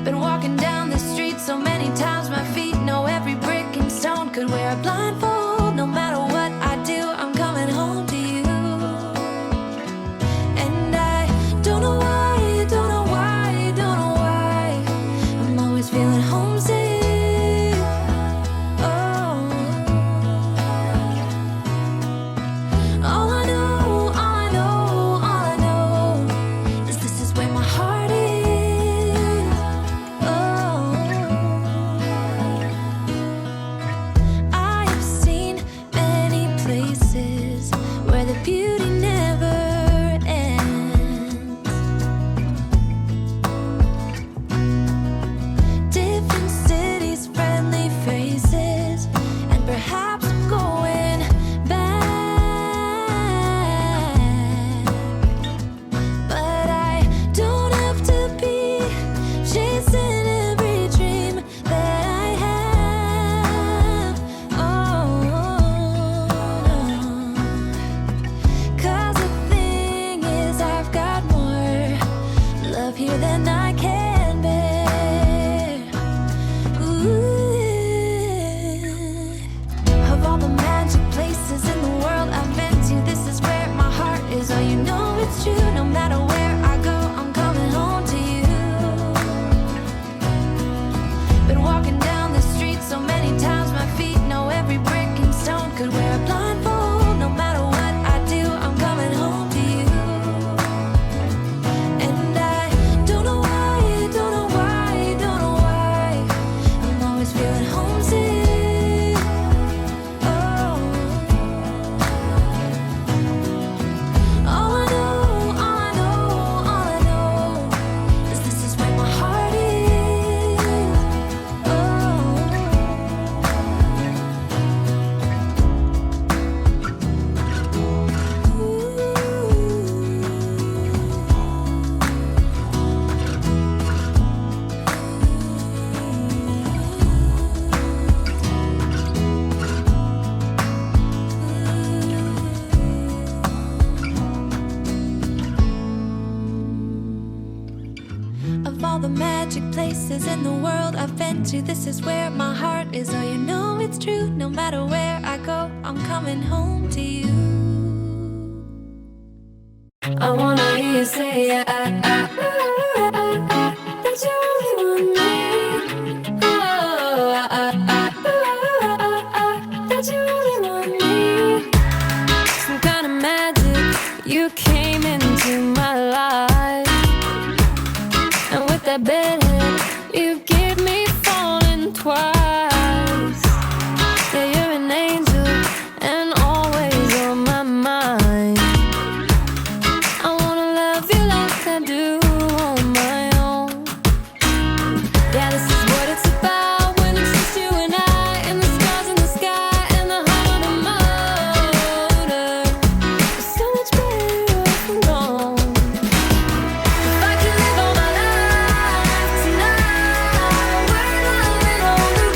Been walking down the street so many times, my feet know every brick and stone. Could wear a blindfold. No matter what I do, I'm coming home to you. And I don't know why, don't know why, don't know why, I'm always feeling homesick. Places in the world I've been to, this is where my heart is. Oh, you know it's true. No matter where I go, I'm coming home to you. I wanna hear you say that you only want me. Oh, that you only want me. Some kind of magic, you came into my life, and with that bedhead, you give me falling twice. Yeah, you're an angel and always on my mind. I wanna love you like I do on my own. Yeah, this is what it's about when it's just you and I, and the stars in the sky and the heart on the motor. It's so much better off and gone. If I could live all my life tonight, we're gonna live on the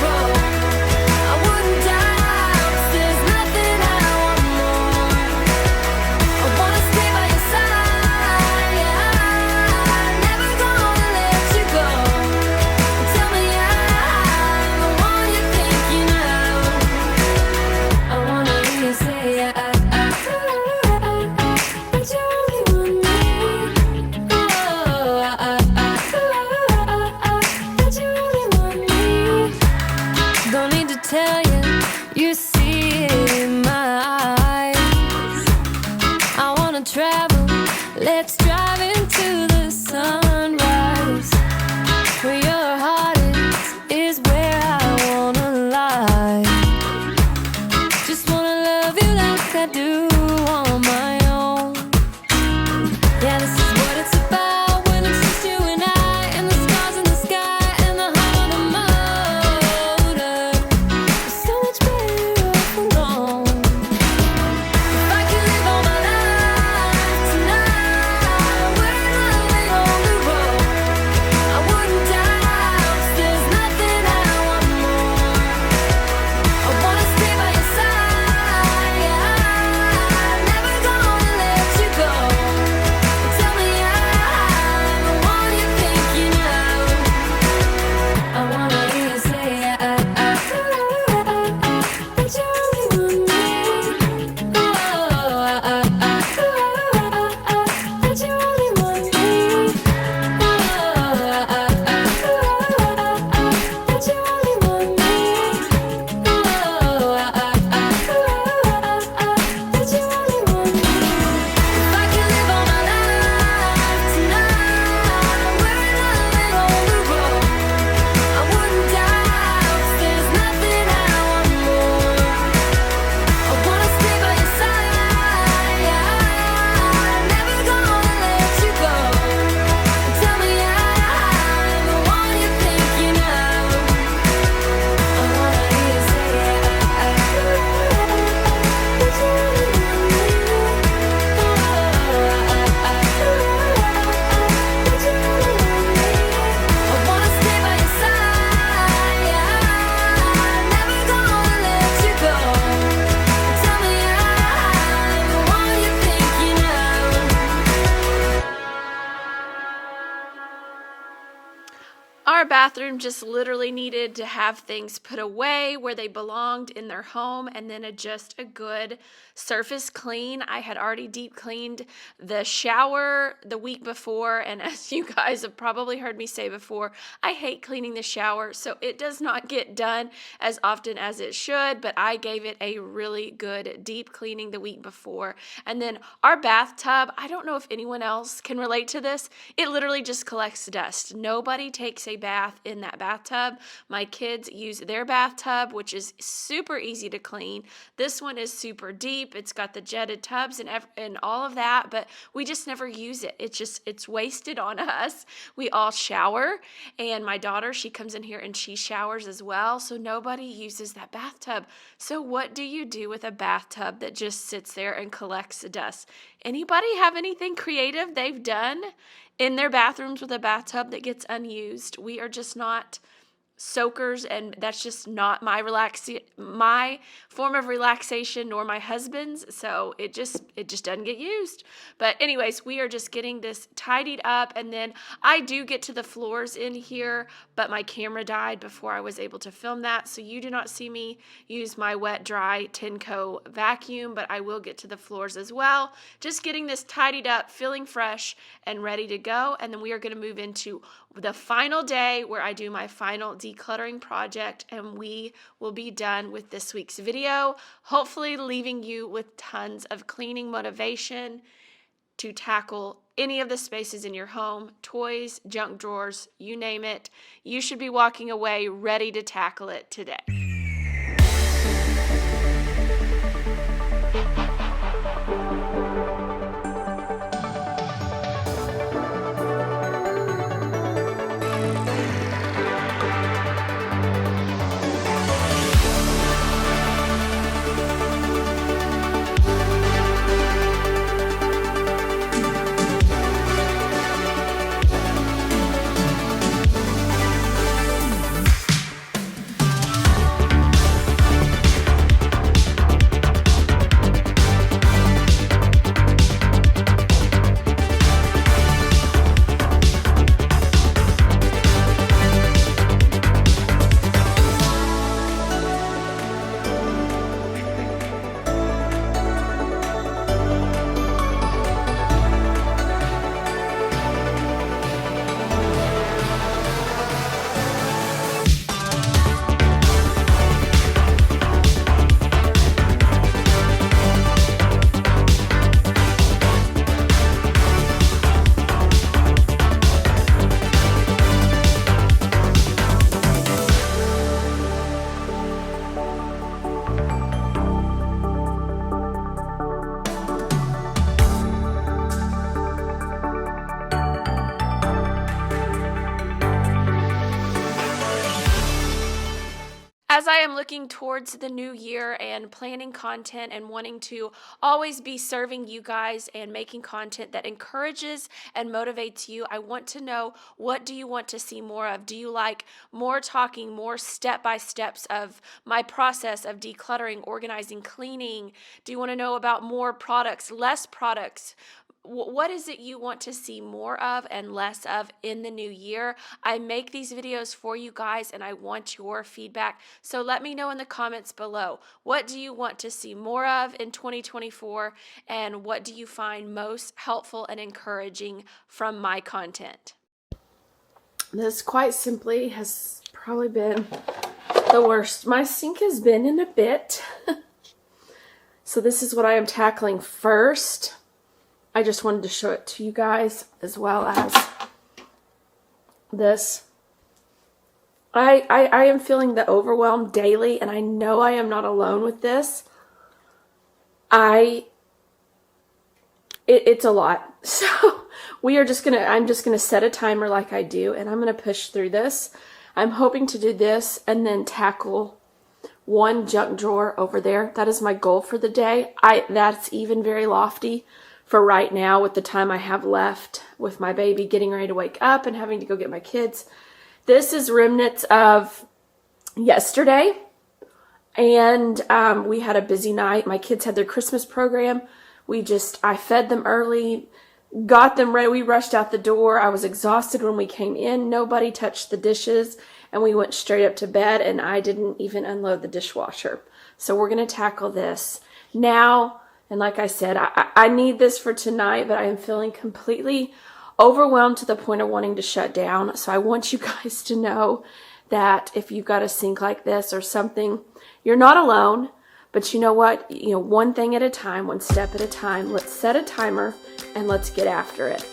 bathroom just literally needed to have things put away where they belonged in their home, and then just a good surface clean. I had already deep cleaned the shower the week before, and as you guys have probably heard me say before, I hate cleaning the shower, so it does not get done as often as it should, but I gave it a really good deep cleaning the week before. And then our bathtub, I don't know if anyone else can relate to this, it literally just collects dust. Nobody takes a bath in that bathtub. My kids use their bathtub, which is super easy to clean. This one is super deep. It's got the jetted tubs and all of that, but we just never use it. It's wasted on us. We all shower, and my daughter, she comes in here and she showers as well, so nobody uses that bathtub. So what do you do with a bathtub that just sits there and collects dust? Anybody have anything creative they've done in their bathrooms with a bathtub that gets unused? We are just not soakers, and that's just not my form of relaxation, nor my husband's, so it just doesn't get used. But anyways, we are just getting this tidied up, and then I do get to the floors in here, but my camera died before I was able to film that, so you do not see me use my wet dry Tineco vacuum, but I will get to the floors as well. Just getting this tidied up, feeling fresh and ready to go, and then we are going to move into the final day where I do my final decluttering project, and we will be done with this week's video, hopefully leaving you with tons of cleaning motivation to tackle any of the spaces in your home, toys, junk drawers, you name it. You should be walking away ready to tackle it today. As I am looking towards the new year and planning content and wanting to always be serving you guys and making content that encourages and motivates you, I want to know, what do you want to see more of? Do you like more talking, more step-by-steps of my process of decluttering, organizing, cleaning? Do you want to know about more products, less products? What is it you want to see more of and less of in the new year? I make these videos for you guys, and I want your feedback. So let me know in the comments below. What do you want to see more of in 2024? And what do you find most helpful and encouraging from my content? This quite simply has probably been the worst. My sink has been in a bit. So this is what I am tackling first. I just wanted to show it to you guys, as well as this. I am feeling the overwhelm daily, and I know I am not alone with this. It's a lot. So I'm just gonna set a timer like I do, and I'm gonna push through this. I'm hoping to do this and then tackle one junk drawer over there. That is my goal for the day. That's even very lofty for right now, with the time I have left with my baby getting ready to wake up and having to go get my kids. This is remnants of yesterday, and we had a busy night. My kids had their Christmas program. I fed them early. got them ready. We rushed out the door. I was exhausted when we came in. Nobody touched the dishes, and we went straight up to bed, and I didn't even unload the dishwasher. So we're going to tackle this now. And like I said, I need this for tonight, but I am feeling completely overwhelmed to the point of wanting to shut down. So I want you guys to know that if you've got a sink like this or something, you're not alone. But you know what? One thing at a time, one step at a time. Let's set a timer and let's get after it.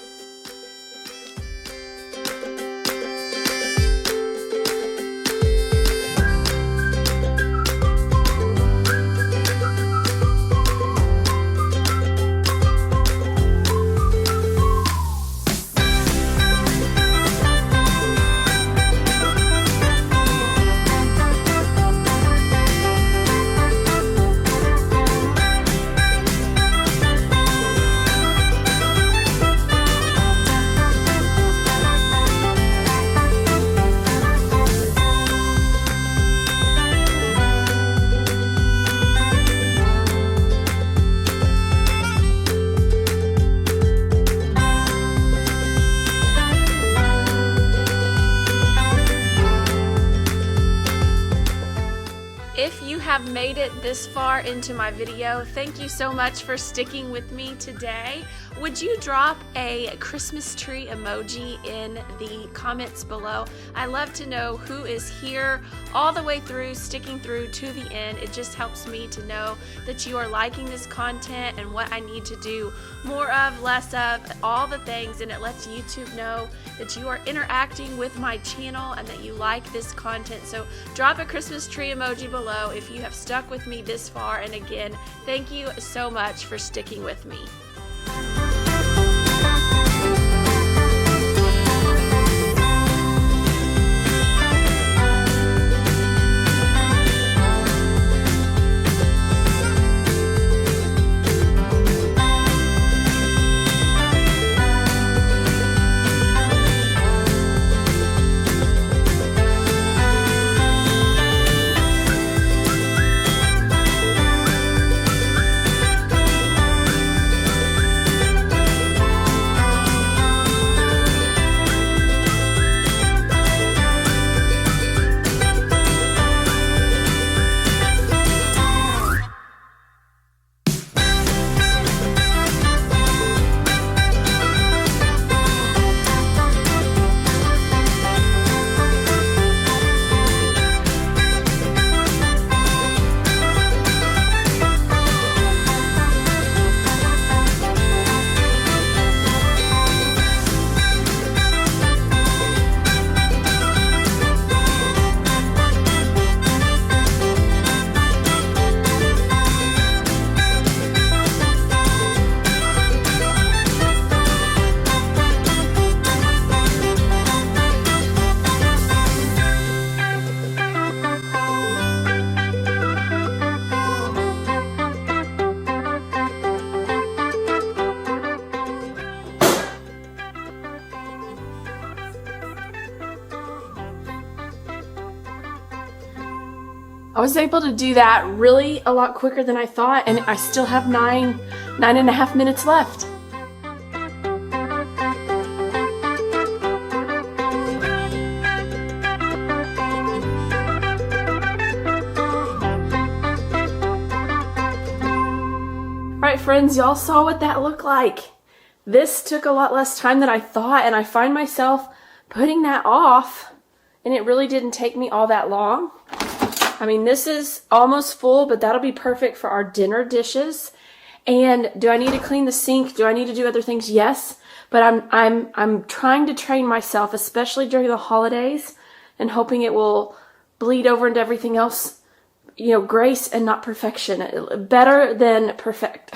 If you have made it this far into my video, thank you so much for sticking with me today. Would you drop a Christmas tree emoji in the comments below? I love to know who is here all the way through, sticking through to the end. It just helps me to know that you are liking this content and what I need to do more of, less of, all the things, and it lets YouTube know that you are interacting with my channel and that you like this content. So drop a Christmas tree emoji below if you have stuck with me this far, and again, thank you so much for sticking with me. I was able to do that really a lot quicker than I thought, and I still have nine and a half minutes left. Alright friends, y'all saw what that looked like. This took a lot less time than I thought, and I find myself putting that off, and it really didn't take me all that long. I mean, this is almost full, but that'll be perfect for our dinner dishes. And do I need to clean the sink? Do I need to do other things? Yes, but I'm trying to train myself, especially during the holidays, and hoping it will bleed over into everything else. Grace and not perfection. Better than perfect.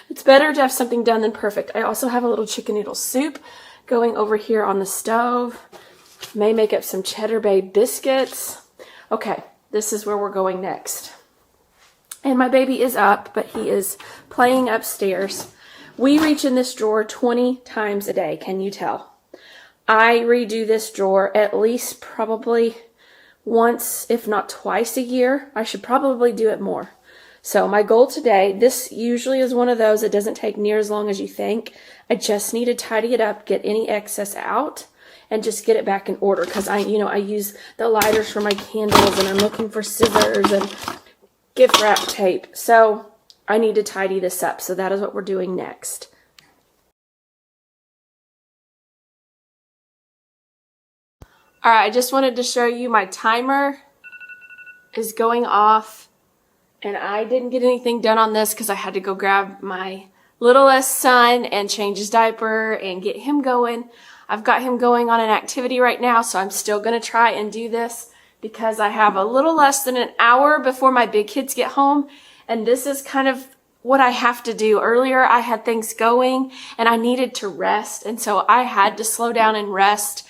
It's better to have something done than perfect. I also have a little chicken noodle soup going over here on the stove. May make up some Cheddar Bay biscuits. Okay. This is where we're going next. And my baby is up, but he is playing upstairs. We reach in this drawer 20 times a day, can you tell? I redo this drawer at least probably once, if not twice a year. I should probably do it more. So my goal today, this usually is one of those that doesn't take near as long as you think. I just need to tidy it up, get any excess out, and just get it back in order, because I use the lighters for my candles, and I'm looking for scissors and gift wrap tape. So I need to tidy this up. So that is what we're doing next. All right, I just wanted to show you my timer is going off, and I didn't get anything done on this because I had to go grab my littlest son and change his diaper and get him going. I've got him going on an activity right now, so I'm still going to try and do this because I have a little less than an hour before my big kids get home, and this is kind of what I have to do. Earlier, I had things going, and I needed to rest, and so I had to slow down and rest.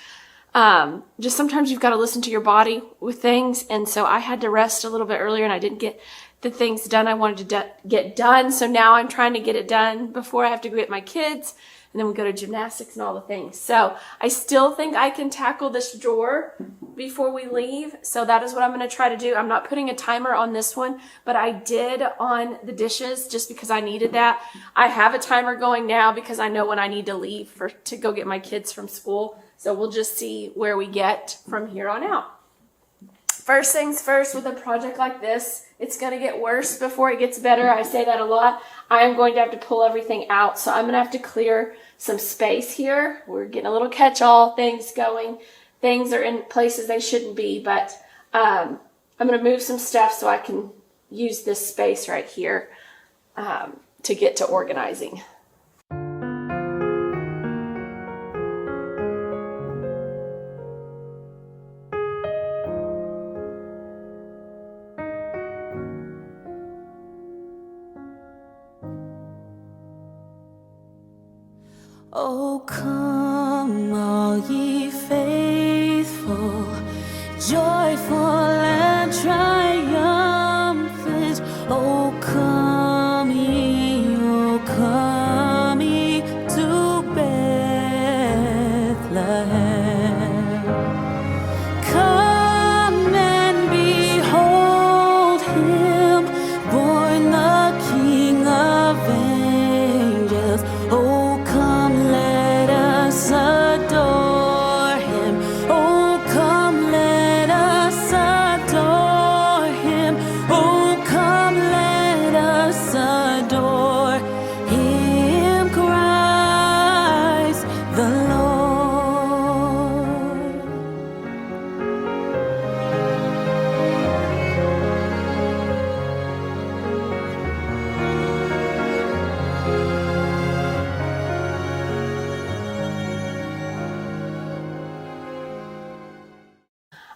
Just sometimes you've got to listen to your body with things, and so I had to rest a little bit earlier, and I didn't get the things done I wanted to get done. So now I'm trying to get it done before I have to go get my kids, and then we go to gymnastics and all the things. So I still think I can tackle this drawer before we leave. So that is what I'm going to try to do. I'm not putting a timer on this one, but I did on the dishes just because I needed that. I have a timer going now because I know when I need to leave to go get my kids from school. So we'll just see where we get from here on out. First things first, with a project like this, it's going to get worse before it gets better. I say that a lot. I am going to have to pull everything out. So I'm going to have to clear some space here. We're getting a little catch-all things going. Things are in places they shouldn't be, but I'm going to move some stuff so I can use this space right here to get to organizing. Oh, come all ye faithful, joyful and triumphant. Oh, come ye to Bethlehem. Come and behold him, born the King of angels. Oh, let us adore him. Oh, come, let us adore him. Oh, come, let us adore him, Christ the Lord.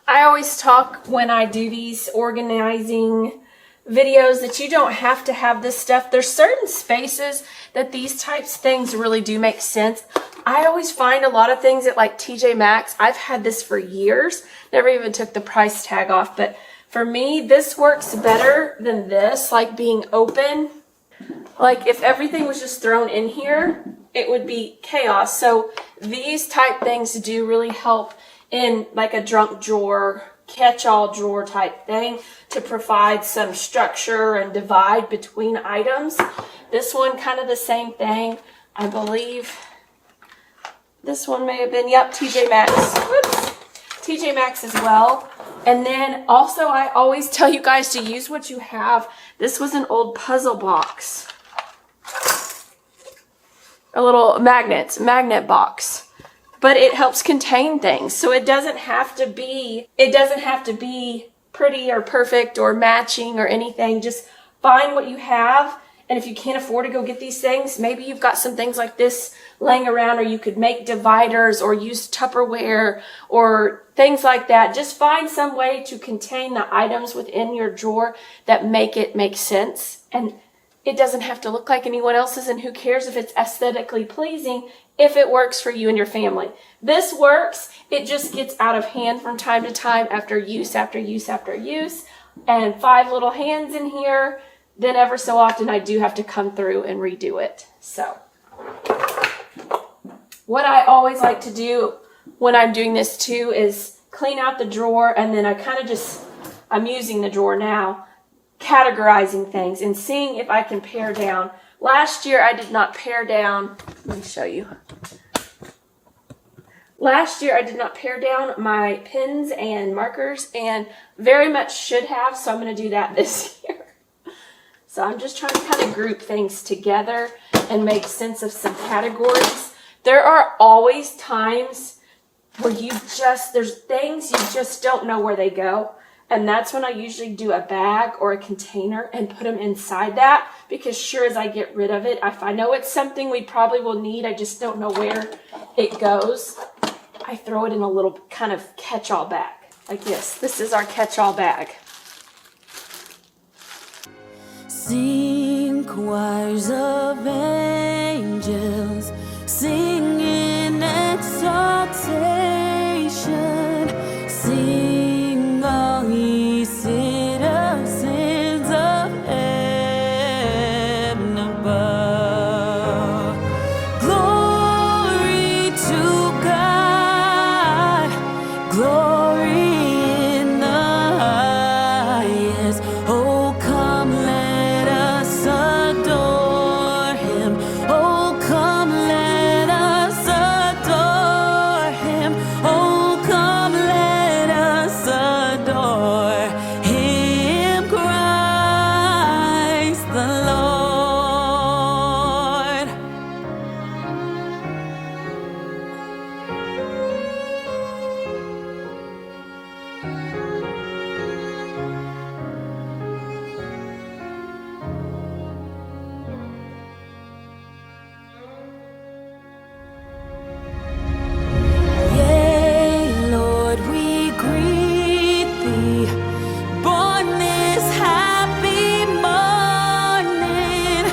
I always talk when I do these organizing videos that you don't have to have this stuff. There's certain spaces that these types of things really do make sense. I always find a lot of things at like TJ Maxx. I've had this for years, never even took the price tag off, but for me, this works better than this, like being open. Like if everything was just thrown in here, it would be chaos. So these type things do really help in like a junk drawer, catch-all drawer type thing to provide some structure and divide between items. This one kind of the same thing. I believe this one may have been, yep, TJ Maxx. Whoops. TJ Maxx as well. And then also I always tell you guys to use what you have. This was an old puzzle box. A little magnet box. But it helps contain things. So it doesn't have to be pretty or perfect or matching or anything. Just find what you have. And if you can't afford to go get these things, maybe you've got some things like this laying around, or you could make dividers or use Tupperware or things like that. Just find some way to contain the items within your drawer that make it make sense. And it doesn't have to look like anyone else's, and who cares if it's aesthetically pleasing if it works for you and your family. This works. It just gets out of hand from time to time after use after use after use. And 5 little hands in here. Then ever so often I do have to come through and redo it. So what I always like to do when I'm doing this too is clean out the drawer, and then I'm using the drawer now, categorizing things and seeing if I can pare down. Last year I did not pare down. Let me show you. Last year I did not pare down my pens and markers, and very much should have, so I'm going to do that this year. So I'm just trying to kind of group things together and make sense of some categories. There are always times where there's things you just don't know where they go. And that's when I usually do a bag or a container and put them inside that, because sure as I get rid of it, if I know it's something we probably will need, I just don't know where it goes, I throw it in a little kind of catch-all bag like this. This is our catch-all bag. Sing choirs of angels, singing exaltation, sing all ye citizens of heaven above. Glory to God, glory in the highest. Oh, come, let us adore him. Oh, come, let us adore him. Oh, come, let us adore him, Christ the Lord. Yea, Lord, we greet thee, born this happy morning.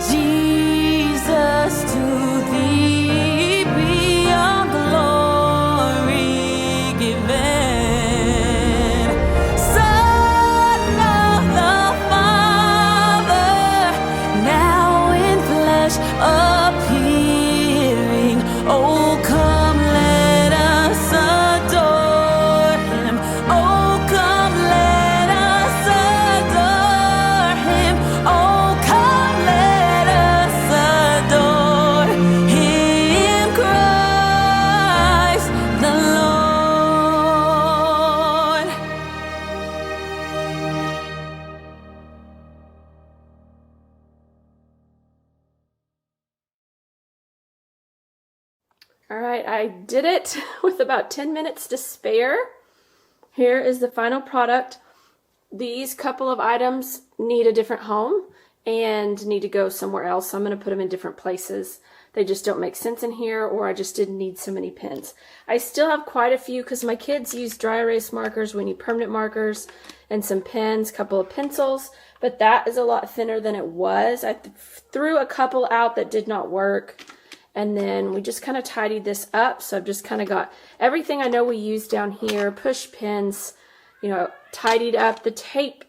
Jesus, to thee be all glory given. Son of the Father, now in flesh appearing. Oh, come, let us adore him. Oh, come, let us adore him. Oh, come, let us adore him, Christ the Lord. All right, I did it with about 10 minutes to spare. Here is the final product. These couple of items need a different home and need to go somewhere else, so I'm going to put them in different places. They just don't make sense in here, or I just didn't need so many pens. I still have quite a few because my kids use dry erase markers. We need permanent markers and some pens, a couple of pencils, but that is a lot thinner than it was. I threw a couple out that did not work. And then we just kind of tidied this up. So I've just kind of got everything I know we use down here, push pins, you know, tidied up the tape,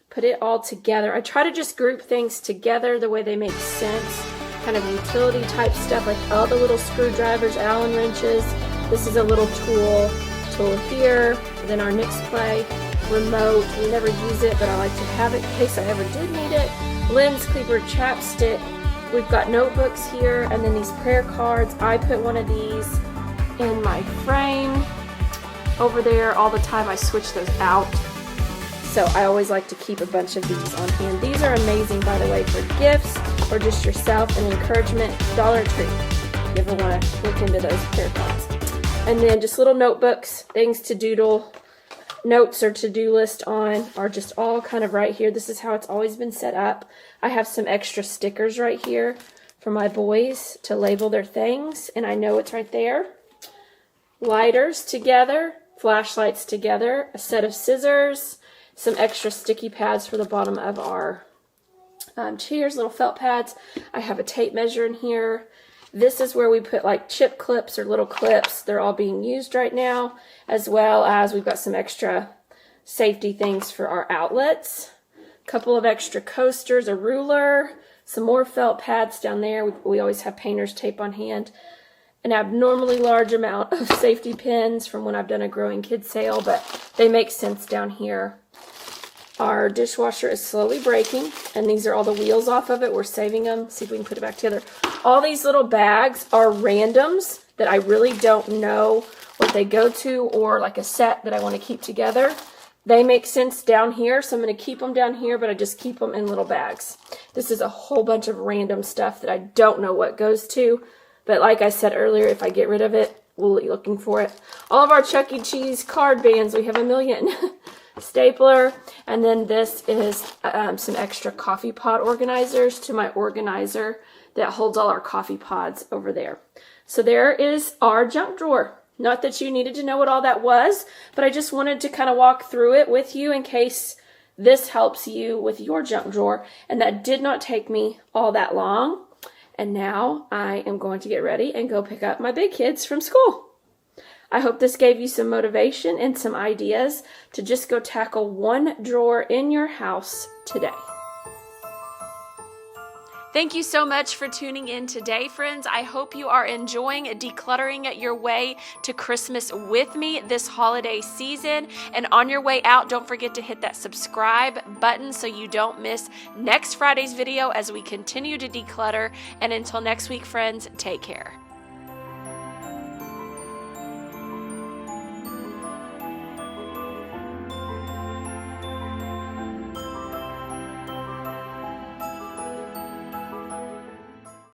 put it all together. I try to just group things together the way they make sense, kind of utility type stuff, like all the little screwdrivers, Allen wrenches. This is a little tool here. Then our Nix Play remote. We never use it, but I like to have it in case I ever did need it. Lens cleaver, chapstick. We've got notebooks here, and then these prayer cards. I put one of these in my frame over there all the time. I switch those out. So I always like to keep a bunch of these on hand. These are amazing, by the way, for gifts or just yourself and encouragement. Dollar Tree, if you ever want to look into those prayer cards. And then just little notebooks, things to doodle, notes or to-do list on are just all kind of right here. This is how it's always been set up. I have some extra stickers right here for my boys to label their things, and I know it's right there. Lighters together, flashlights together, a set of scissors, some extra sticky pads for the bottom of our chairs, little felt pads. I have a tape measure in here. This is where we put like chip clips or little clips. They're all being used right now, as well as we've got some extra safety things for our outlets. A couple of extra coasters, a ruler, some more felt pads down there. We always have painter's tape on hand. An abnormally large amount of safety pins from when I've done a growing kids sale, but they make sense down here. Our dishwasher is slowly breaking, and these are all the wheels off of it. We're saving them. See if we can put it back together. All these little bags are randoms that I really don't know what they go to, or like a set that I want to keep together. They make sense down here, so I'm going to keep them down here, but I just keep them in little bags. This is a whole bunch of random stuff that I don't know what goes to, but like I said earlier, if I get rid of it, we'll be looking for it. All of our Chuck E. Cheese card bands, we have a million. Stapler, and then this is some extra coffee pod organizers to my organizer that holds all our coffee pods over there. So there is our junk drawer. Not that you needed to know what all that was, but I just wanted to kind of walk through it with you in case this helps you with your junk drawer. And that did not take me all that long. And now I am going to get ready and go pick up my big kids from school. I hope this gave you some motivation and some ideas to just go tackle one drawer in your house today. Thank you so much for tuning in today, friends. I hope you are enjoying decluttering your way to Christmas with me this holiday season. And on your way out, don't forget to hit that subscribe button so you don't miss next Friday's video as we continue to declutter. And until next week, friends, take care.